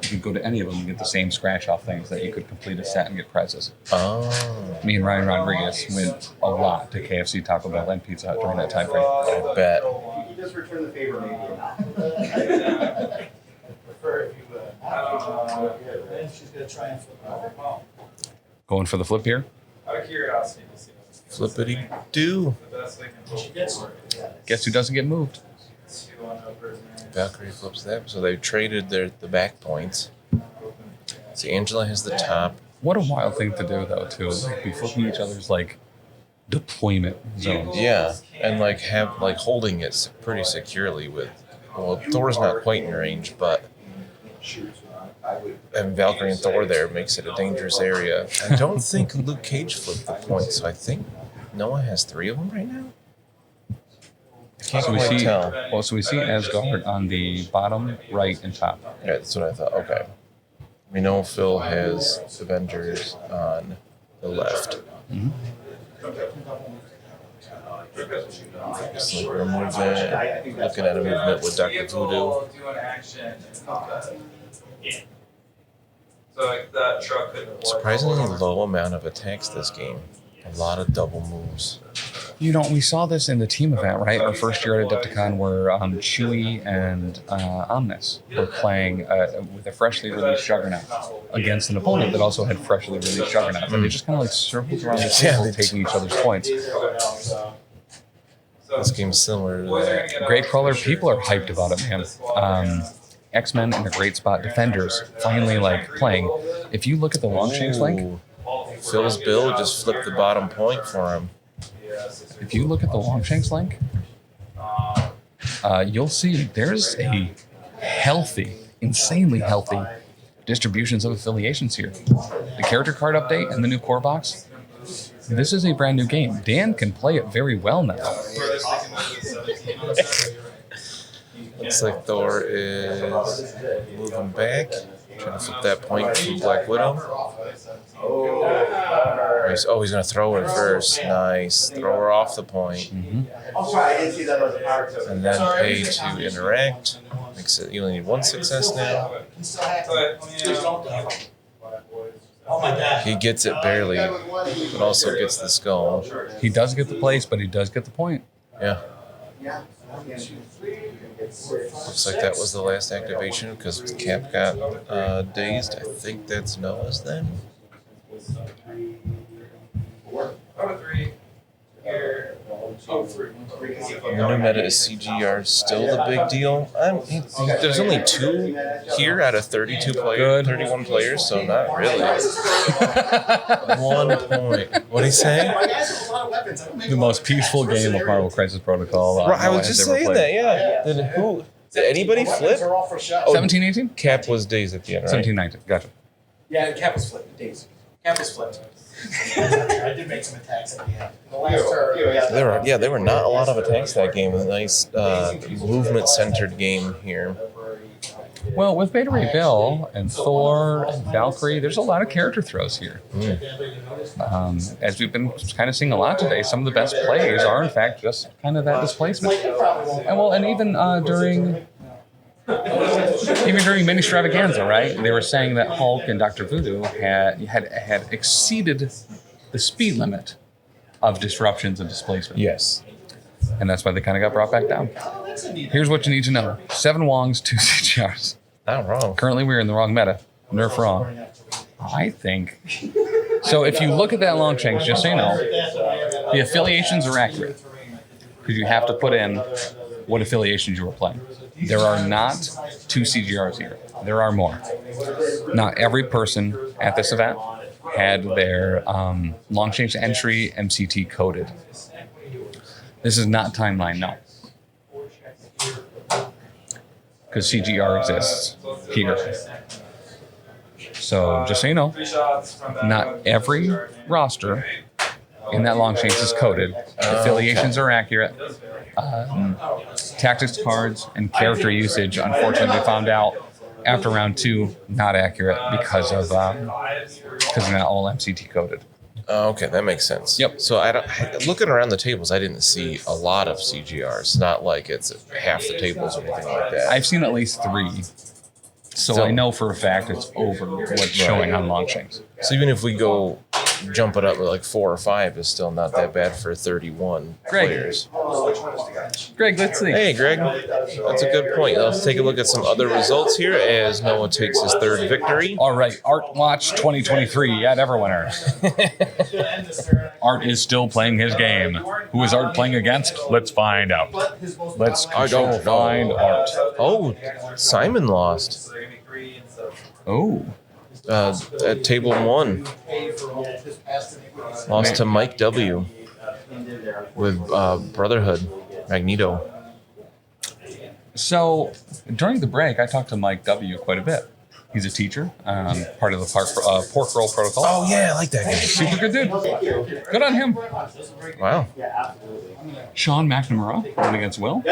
You could go to any of them and get the same scratch-off things that you could complete a set and get prizes. Oh. Me and Ryan Rodriguez went a lot to KFC, Taco Bell, and Pizza Hut during that time frame. I bet. He does return the favor, maybe. Prefer if you then she's going to try and flip it over. Going for the flip here. Out of curiosity, we'll see what's Flippity do. the best they can hope She gets for. Guess who doesn't get moved? 2 on no prisoners. Valkyrie flips that. So they traded the back points. See, Angela has the top. What a wild thing to do, though, too. Like, be flipping each other's, like, deployment zones. Yeah, and like have like holding it pretty securely with. Well, Thor's not quite in range, but and Valkyrie and Thor there makes it a dangerous area. I don't think Luke Cage flipped the point, so I think Noah has 3 of them right now. I can't So we quite see, tell. well, so we see Asgard on the bottom, right, and top. Yeah, that's what I thought. Okay. We know Phil has Avengers on the left. Mm-hmm. So we're moving, looking at a movement with Dr. Voodoo. Do an action. Yeah. So like that truck could avoid. Surprisingly low amount of attacks this game. A lot of double moves. You know, we saw this in the team event, right? Our first year at Adepticon, where Chewie and Omnis were playing with a freshly released Juggernaut against an opponent that also had freshly released Juggernaut. And they just kind of like circled around the table, taking each other's points. This game's similar to that. Great Crawler, people are hyped about it, man. X-Men in a great spot. Defenders finally like playing. If you look at the Longshanks link, Phil's Bill just flipped the bottom point for him. if you look at the Longshanks link, you'll see there's a healthy, insanely healthy distributions of affiliations here. The character card update and the new core box. This is a brand new game. Dan can play it very well now. Looks like Thor is moving back, trying to flip that point from Black Widow. He's going to throw her first. Nice. Throw her off the point. And then pay to interact. Makes it, you only need one success now. He gets it barely, but also gets the skull. He does get the place, but he does get the point. Yeah. Looks like that was the last activation because Cap got dazed. I think that's Noah's then. The new meta is CGR still the big deal. There's only 2 here out of 32 players, 31 players, so not really. 1 point. What do you say? The most peaceful game of Marvel Crisis Protocol. I was just saying that, yeah. Did anybody flip? 17-18? Cap was dazed at the end, right? 17-19. Gotcha. Yeah, Cap was flipped. Daisy. Cap was flipped. I did make some attacks at the end. The last turn. There were not a lot of attacks that game. A nice movement-centered game here. Well, with Beta Ray Bill and Thor and Valkyrie, there's a lot of character throws here. As we've been kind of seeing a lot today, some of the best plays are, in fact, just kind of that displacement. And even during Mini Stravaganza, right? They were saying that Hulk and Dr. Voodoo had exceeded the speed limit of disruptions and displacement. Yes. And that's why they kind of got brought back down. Here's what you need to know. 7 Wongs, 2 CGRs. Not wrong. Currently, we're in the wrong meta. Nerf wrong. I think. So if you look at that Longshanks, just so you know, the affiliations are accurate. Because you have to put in what affiliations you were playing. There are not 2 CGRs here. There are more. Not every person at this event had their Longshanks entry MCT coded. This is not timeline, no. Because CGR exists here. So just so you know, not every roster in that Longshanks is coded. Affiliations are accurate. Tactics cards and character usage, unfortunately, we found out after round 2, not accurate because of not all MCT coded. Okay, that makes sense. Yep. So looking around the tables, I didn't see a lot of CGRs. Not like it's half the tables or anything like that. I've seen at least 3. So I know for a fact it's over what's showing on Longshanks. So even if we go jump it up to like 4 or 5 is still not that bad for 31 players. Greg, let's see. Hey, Greg. That's a good point. Let's take a look at some other results here as Noah takes his 3rd victory. All right, Art Watch 2023 at Everwinter. Art is still playing his game. Who is Art playing against? Let's find out. Let's find Art. Oh, Simon lost. Oh. At table 1. Lost to Mike W. with Brotherhood, Magneto. So during the break, I talked to Mike W. quite a bit. He's a teacher, part of the Pork Roll Protocol. Oh, yeah, I like that guy. Super good dude. Good on him. Wow. Sean McNamara going against Will.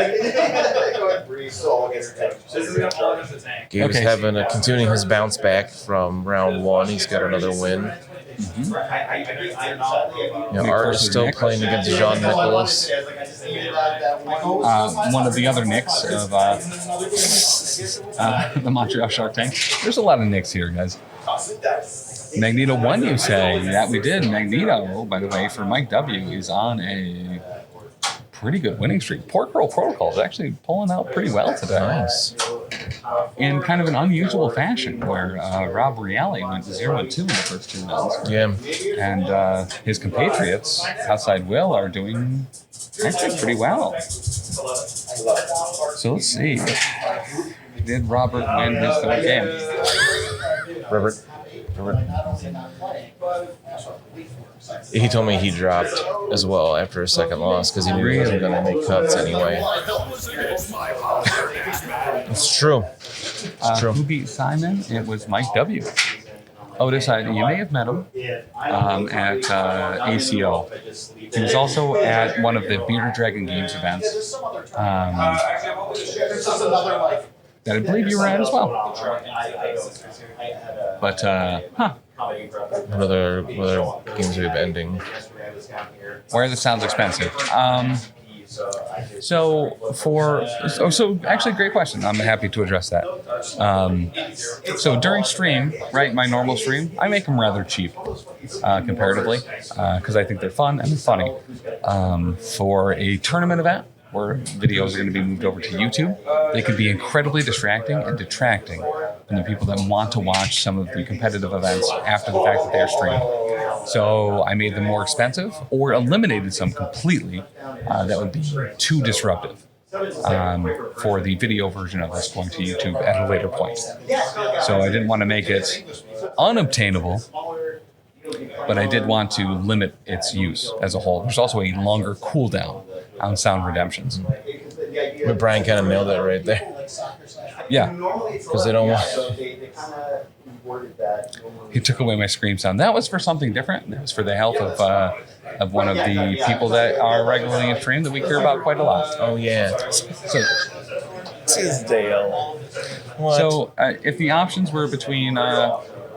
Gabe's continuing his bounce back from round 1. He's got another win. Art is still playing against John Nicholas. One of the other Knicks of the Montreal Shark Tank. There's a lot of Knicks here, guys. Magneto won, you say? Yeah, we did. Magneto, by the way, for Mike W, is on a pretty good winning streak. Pork Roll Protocol is actually pulling out pretty well today. Nice. In kind of an unusual fashion, where Rob Reale went 0-2 in the first 2 rounds. Yeah. And his compatriots, outside Will, are doing actually pretty well. So let's see. Did Robert win his 3rd game? Robert. He told me he dropped as well after a 2nd loss because he knew he wasn't going to make cuts anyway. It's true. It's true. Who beat Simon? It was Mike W. Otis, you may have met him at ACO. He was also at one of the Bearded Dragon Games events that I believe you were at as well. But, What other games are we ending? Where this sounds expensive. So actually, great question. I'm happy to address that. So during stream, right, my normal stream, I make them rather cheap comparatively because I think they're fun and they're funny. For a tournament event where videos are going to be moved over to YouTube, they can be incredibly distracting and detracting from the people that want to watch some of the competitive events after the fact that they're streamed. So I made them more expensive or eliminated some completely that would be too disruptive for the video version of this going to YouTube at a later point. So I didn't want to make it unobtainable, but I did want to limit its use as a whole. There's also a longer cooldown on sound redemptions. But Brian kind of nailed it right there. Yeah. Because they don't want... He took away my scream sound. That was for something different. That was for the health of one of the people that are regularly in stream that we care about quite a lot. Oh, yeah. So, Tisdale. So if the options were between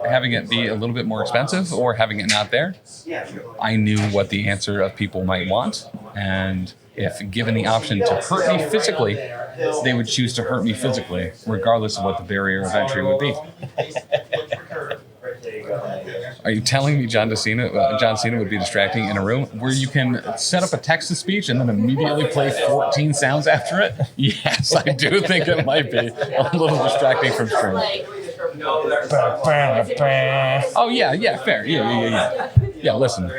having it be a little bit more expensive or having it not there, I knew what the answer of people might want. And if given the option to hurt me physically, they would choose to hurt me physically, regardless of what the barrier of entry would be. Are you telling me John Cena would be distracting in a room where you can set up a text-to-speech and then immediately play 14 sounds after it? Yes, I do think it might be a little distracting from stream. Oh, yeah, fair. Yeah, listen.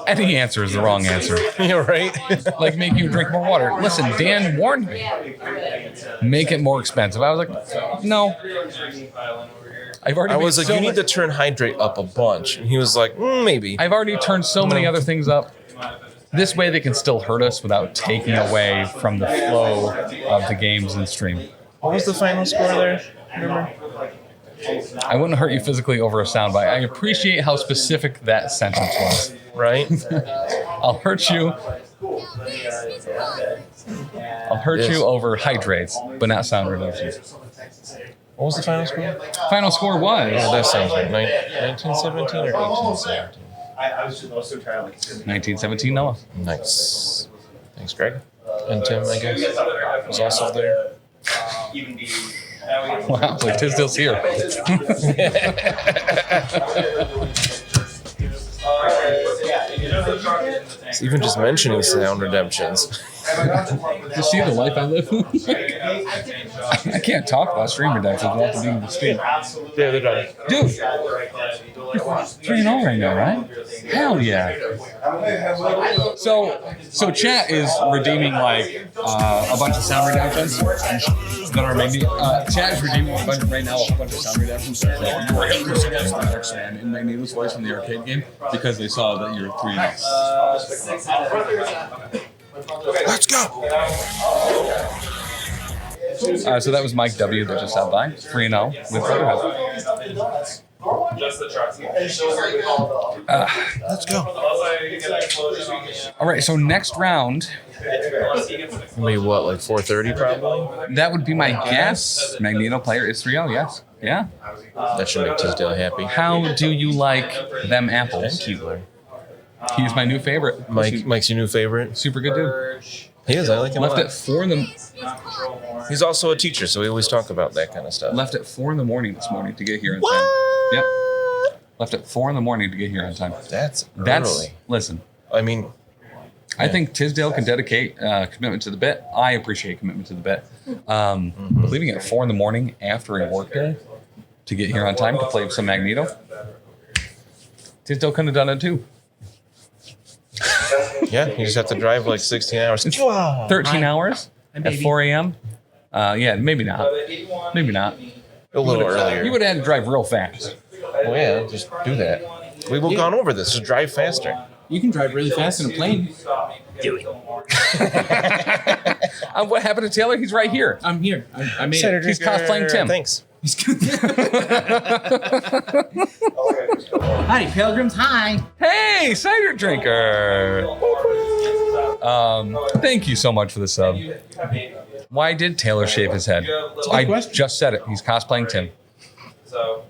Any answer is the wrong answer. You're right. Like make you drink more water. Listen, Dan warned me. Make it more expensive. I was like, no. You need to turn hydrate up a bunch. And he was like, maybe. I've already turned so many other things up. This way they can still hurt us without taking away from the flow of the games and stream. What was the final score there? Remember? I wouldn't hurt you physically over a soundbite. I appreciate how specific that sentence was. Right? I'll hurt you. I'll hurt you over hydrates, but not sound reductions. What was the final score? Final score was... Oh, that sounds right. 1917 or 1817? I was also trying to 1917, Noah. Nice. Thanks, Greg. And Tim, I guess, was also there. Wow, like Tisdale's here. Even just mentioning sound redemptions. You see the life I live? I can't talk about stream redemptions without them being the stream. Yeah, they're done. Dude, you're 3-0 right now, right? Hell yeah. So chat is redeeming like a bunch of sound redemptions that are maybe chat is redeeming a bunch of sound redemptions that you were able to get the next man in Magneto's voice from the arcade game because they saw that you're 3-0. Let's go. So that was Mike W. that just stopped by. 3-0 with Brotherhood. Let's go. All right, so next round. Maybe what, like 4:30 probably? That would be my guess. Magneto player is 3-0, yes. Yeah. That should make Tisdale happy. How do you like them apples? Thank you, Larry. He's my new favorite. Mike's your new favorite? Super good dude. He is, I like him a lot. Left at 4 in the... He's also a teacher, so we always talk about that kind of stuff. Left at 4 in the morning this morning to get here on time. Yep. Left at 4 in the morning to get here on time. That's early. Listen. I mean, I think Tisdale can dedicate commitment to the bit. I appreciate commitment to the bit. Leaving at 4 a.m. after a work day to get here on time to play some Magneto. Tisdale couldn't have done it too. Yeah, you just have to drive like 16 hours. 13 hours at 4 a.m. Yeah, maybe not. Maybe not. A little earlier. You would have had to drive real fast. Well, yeah, just do that. We've gone over this. Just drive faster. You can drive really fast in a plane. What happened to Taylor? He's right here. I'm here. I made Cider it. He's cosplaying Tim. Thanks. Hi, pilgrims. Hi. Hey, cider drinker. Thank you so much for the sub. Why did Taylor shave his head? I just said it. He's cosplaying Tim. So.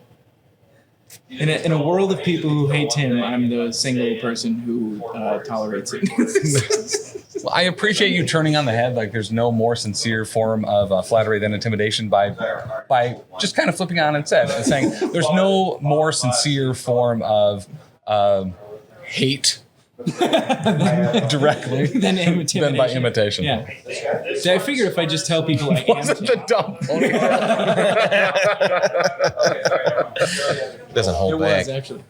In a world of people who hate him, I'm the single person who tolerates it. Well, I appreciate you turning on the head. Like, there's no more sincere form of flattery than intimidation by just kind of flipping on its head and saying there's no more sincere form of hate directly than by imitation. Yeah. So I figured if I just tell people I am Wasn't the dumb pony? Doesn't hold it back. was actually.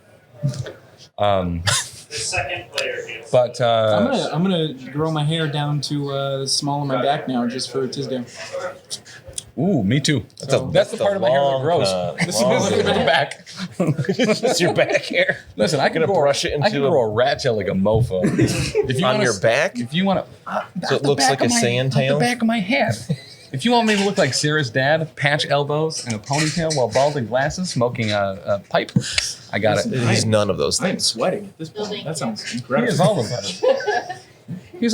The second player gets. But I'm gonna grow my hair down to the small of my back now, just for Tisdale. Ooh, me too. That's the part of my hair that grows. This is the back. It's your back hair. Listen, I can brush it into I can grow a rat tail like a mofo. If you on wanna, your back. If you want to, So it looks like a sand tail? The back of my head. If you want me to look like Sarah's dad, patch elbows and a ponytail while balding glasses, smoking a pipe, I got it. He's none of those I'm things. sweating at this point. That sounds He incredible. is all of that. He's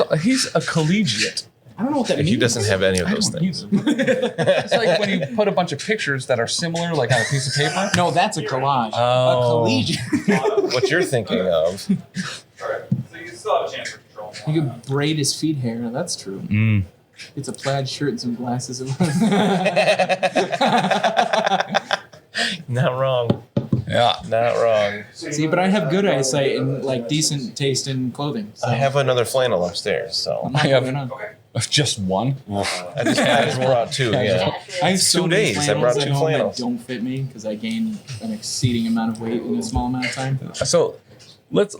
a collegiate. I don't know what that means. He doesn't have any of those things. It's like when you put a bunch of pictures that are similar, like on a piece of paper. No, that's a collage. Oh. A collegiate. What you're thinking of. Alright, so you still have a chance for control. You could braid his feet hair. That's true. Mm. It's a plaid shirt and some glasses. Not wrong. Yeah. Not wrong. See, but I have good eyesight and like decent taste in clothing. So I have another flannel upstairs, so I'm not I have- going on. Just one. I just brought two. Yeah. I have so 2 many days. I brought flannels at 2 home flannels. that don't fit me because I gain an exceeding amount of weight in a small amount of time. So let's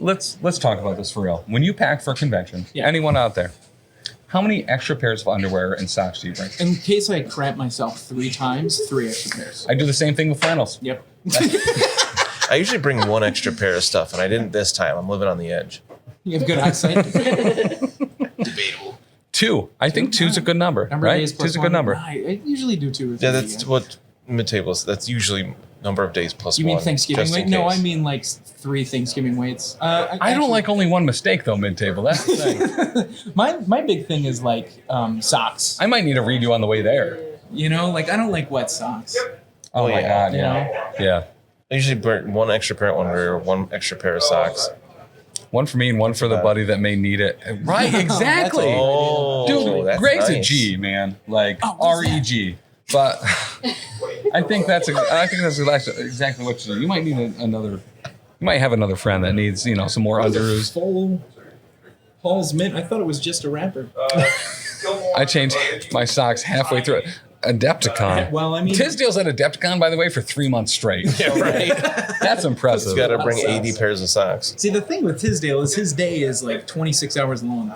talk about this for real. When you pack for a convention, Yeah. anyone out there, how many extra pairs of underwear and socks do you bring? In case I crap myself 3 times, 3 extra pairs. I do the same thing with flannels. Yep. I usually bring 1 extra pair of stuff, and I didn't this time. I'm living on the edge. You have good eyesight. 2. I think 2's a good number, Number right? days plus 2's a 1. good number. I usually do 2 or 3. Yeah, that's what mid-tables. That's usually number of days plus You mean 1. Thanksgiving just in weight? No, I case. mean like 3 Thanksgiving weights. I don't like only one mistake though mid-table. That's the thing. My big thing is like socks. I might need a redo on the way there. You know, like I don't like wet socks. Oh my yeah. god, You yeah. Yeah. I usually bring 1 extra pair of underwear, 1 extra pair of socks. One for me and one for the buddy that may need it. Right, exactly. Oh, Dude, that's Greg's a nice. G, man. Like what's REG. But I think that's exactly what you do. You might need another. You might have another friend that needs, some more underoos. Full Paul's Mint. I thought it was just a wrapper. I changed my socks halfway through it. Adepticon. Well, I mean, Tisdale's at Adepticon, by the way, for 3 months straight. Yeah, right. That's impressive. He's got to bring 80 pairs of socks. see, the thing with Tisdale is his day is like 26 hours long.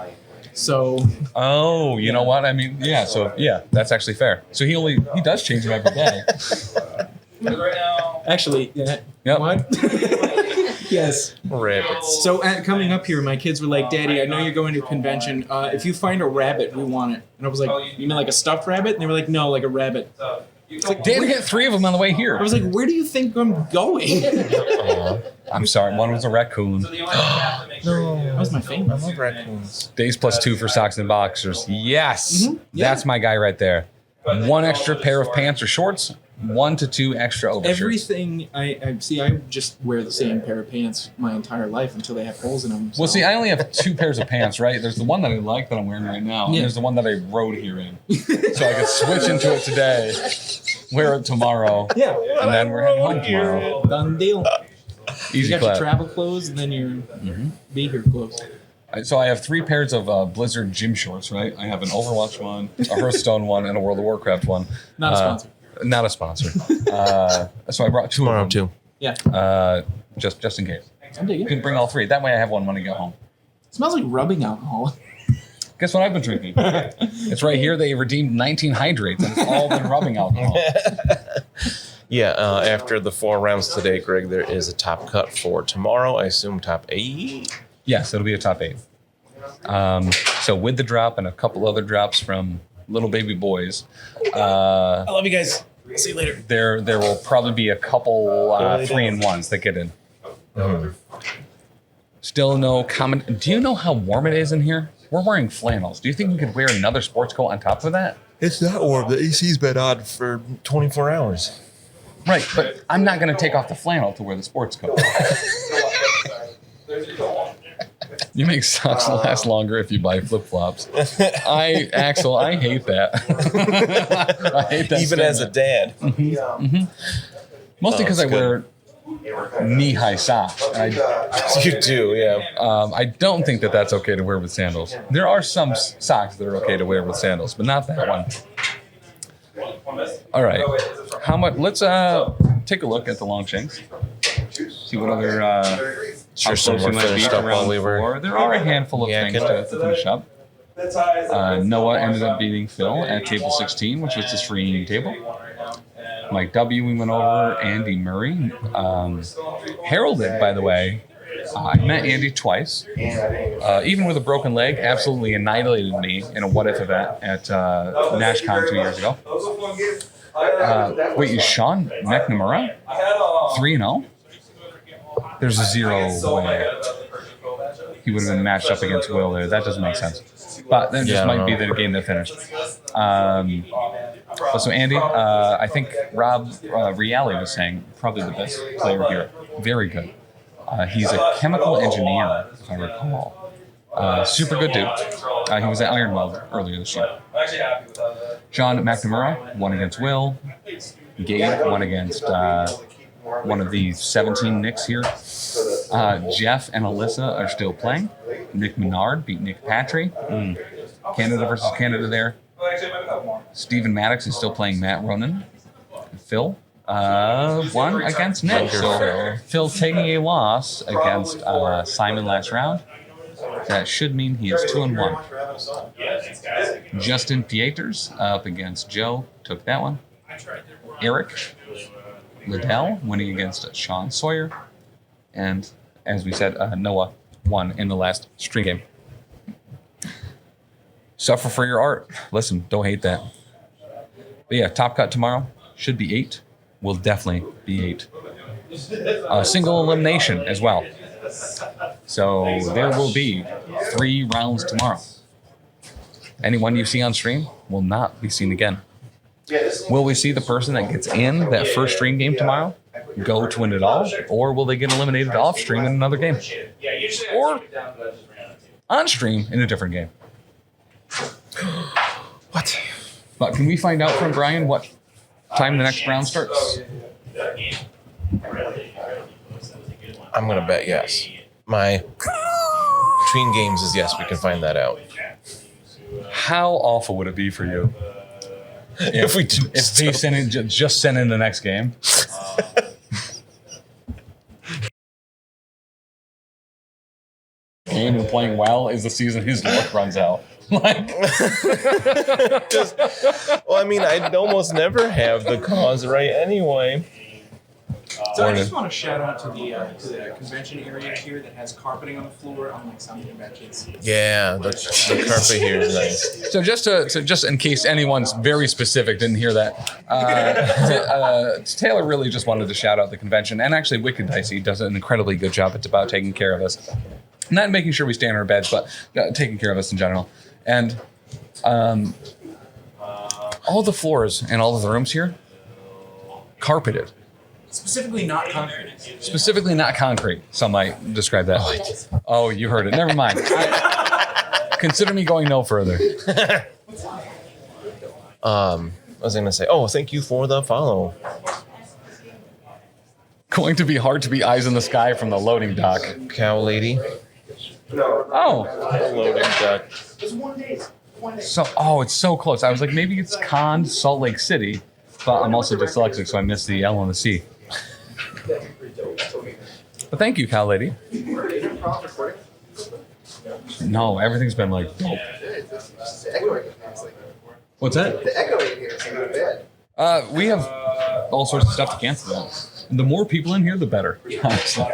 So Oh, you know what? I mean, yeah. So yeah, that's actually fair. So he does change them every day. Right now, actually, yeah. Yep. What? Yes. Rabbits. So coming up here, my kids were like, "Daddy, I know you're going to a convention. If you find a rabbit, we want it." And I was like, "You mean like a stuffed rabbit?" And they were like, "No, like a rabbit." It's like Dan hit 3 of them on the way here. I was like, "Where do you think I'm going?" I'm sorry. One was a raccoon. so the only thing you have to make sure you do That was my I famous. love raccoons. Days plus 2 for socks and boxers. Yes. Yeah. That's my guy right there. 1 extra pair of pants or shorts. 1 to 2 extra overshirts. Everything I see, I just wear the same pair of pants my entire life until they have holes in them. Well, see, I only have 2 pairs of pants, right? There's the one that I like that I'm wearing right now, and Yeah. there's the one that I rode here in. So I could switch into it today, wear it tomorrow, yeah, and then we're heading home tomorrow. done deal. Easy You got clap. your travel clothes and then your be here clothes. So I have 3 pairs of Blizzard gym shorts, right? I have an Overwatch one, a Hearthstone one, and a World of Warcraft one. Not a sponsor. Not a sponsor. So I brought 2 Tomorrow of them. too. Yeah. Just in case. I'm digging You it. can bring all 3. That way I have one when I get home. Smells like rubbing alcohol. Guess what I've been drinking? It's right here. They redeemed 19 hydrates, and it's all been rubbing alcohol. Yeah, after the 4 rounds today, Greg, there is a top cut for tomorrow. I assume top 8. Yes, it'll be a top 8. So with the drop and a couple other drops from little baby boys, I love you guys. See you later. there will probably be a couple 3-in-1s that get in. Still no comment. Do you know how warm it is in here? We're wearing flannels. Do you think we could wear another sports coat on top of that? It's not warm. The AC's been on for 24 hours. Right, but I'm not going to take off the flannel to wear the sports coat. You make socks last longer if you buy flip-flops. Axel, I hate that. I hate that. Even as a dad. Mostly because I wear knee-high socks. And You do, yeah. I don't think that that's okay to wear with sandals. There are some socks that are okay to wear with sandals, but not that one. All right. How much? Let's take a look at the Longshanks. See what other Sure, how some close were we might be finished up around while we were 4. There are a handful of things to finish up. Noah ended up beating Phil at table 16, which was the streaming table. Mike W. we went over. Andy Murray. Heralded, by the way. I met Andy twice. Even with a broken leg, absolutely annihilated me in a what-if event at NashCon 2 years ago. Wait, is Sean McNamara 3-0? There's a 0 way he would have been matched up against Will there. That doesn't make sense. But that just might be the game that finished. So Andy, I think Rob Reale was saying probably the best player here. Very good. He's a chemical engineer, if I recall. Super good dude. He was at Ironweld earlier this year. John McNamara won against Will. Gabe won against one of the 17 Nicks here. Jeff and Alyssa are still playing. Nick Menard beat Nick Patry. Canada versus Canada there. Stephen Maddox is still playing Matt Ronan. Phil won against Nick. So Phil taking a loss against Simon last round. That should mean he is 2-1. Justin Pieters up against Joe. Took that one. Eric Liddell winning against Sean Sawyer. And as we said, Noah won in the last stream game. Suffer for your art. Listen, don't hate that. But yeah, top cut tomorrow should be 8. Will definitely be 8. Single elimination as well. So there will be 3 rounds tomorrow. Anyone you see on stream will not be seen again. Will we see the person that gets in that first stream game tomorrow go to win it all? Or will they get eliminated off stream in another game? Or on stream in a different game? What? But can we find out from Brian what time the next round starts? I'm going to bet yes. My between games is yes, we can find that out. How awful would it be for you If we do if they send in, just send in the next game? Game and playing well is the season his luck runs out. Like, Well, I mean, I'd almost never have the cause right anyway. So I just want to shout out to the convention area here that has carpeting on the floor, unlike some conventions. Yeah, the carpet here is nice. so just in case anyone's very specific didn't hear that, Taylor really just wanted to shout out the convention, and actually Wicked Dicey does an incredibly good job about taking care of us. Not making sure we stay on our beds, but taking care of us in general. And all the floors and all of the rooms here, carpeted. Specifically not concrete. Specifically not concrete, some might describe that. Oh, you heard it. Never mind. Consider me going no further. I was going to say, thank you for the follow. Going to be hard to be eyes in the sky from the loading dock. Cow lady. Oh, The loading deck. It's 1 day. 1 day. so it's so close. I was like, maybe it's Con Salt Lake City, but I'm also dyslexic, so I missed the L and the C. But thank you, cow lady. No, everything's been like dope. What's that? The echoing in here is really bad. We have all sorts of stuff to cancel that. The more people in here, the better. Honestly.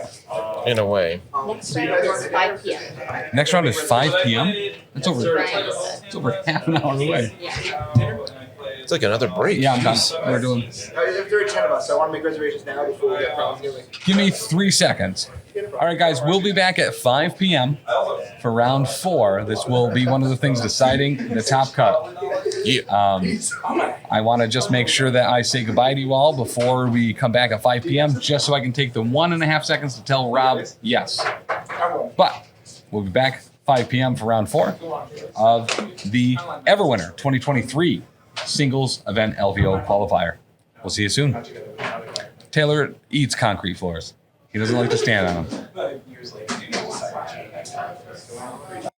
In a way. Next round is 5 p.m. Next round is 5 p.m. It's over. Right. It's over half an hour away. Yeah. It's like another break. Yeah, I'm done. We're doing. There's already 10 of us, so I want to make reservations now before we get problems. Give me 3 seconds. All right, guys, we'll be back at 5 p.m. for round 4. This will be one of the things deciding the top cut. I want to just make sure that I say goodbye to you all before we come back at 5 p.m. just so I can take the 1.5 seconds to tell Rob yes. But we'll be back 5 p.m. for round 4 of the Everwinter 2023 Singles Event LVO Qualifier. We'll see you soon. Taylor eats concrete floors. He doesn't like to stand on them.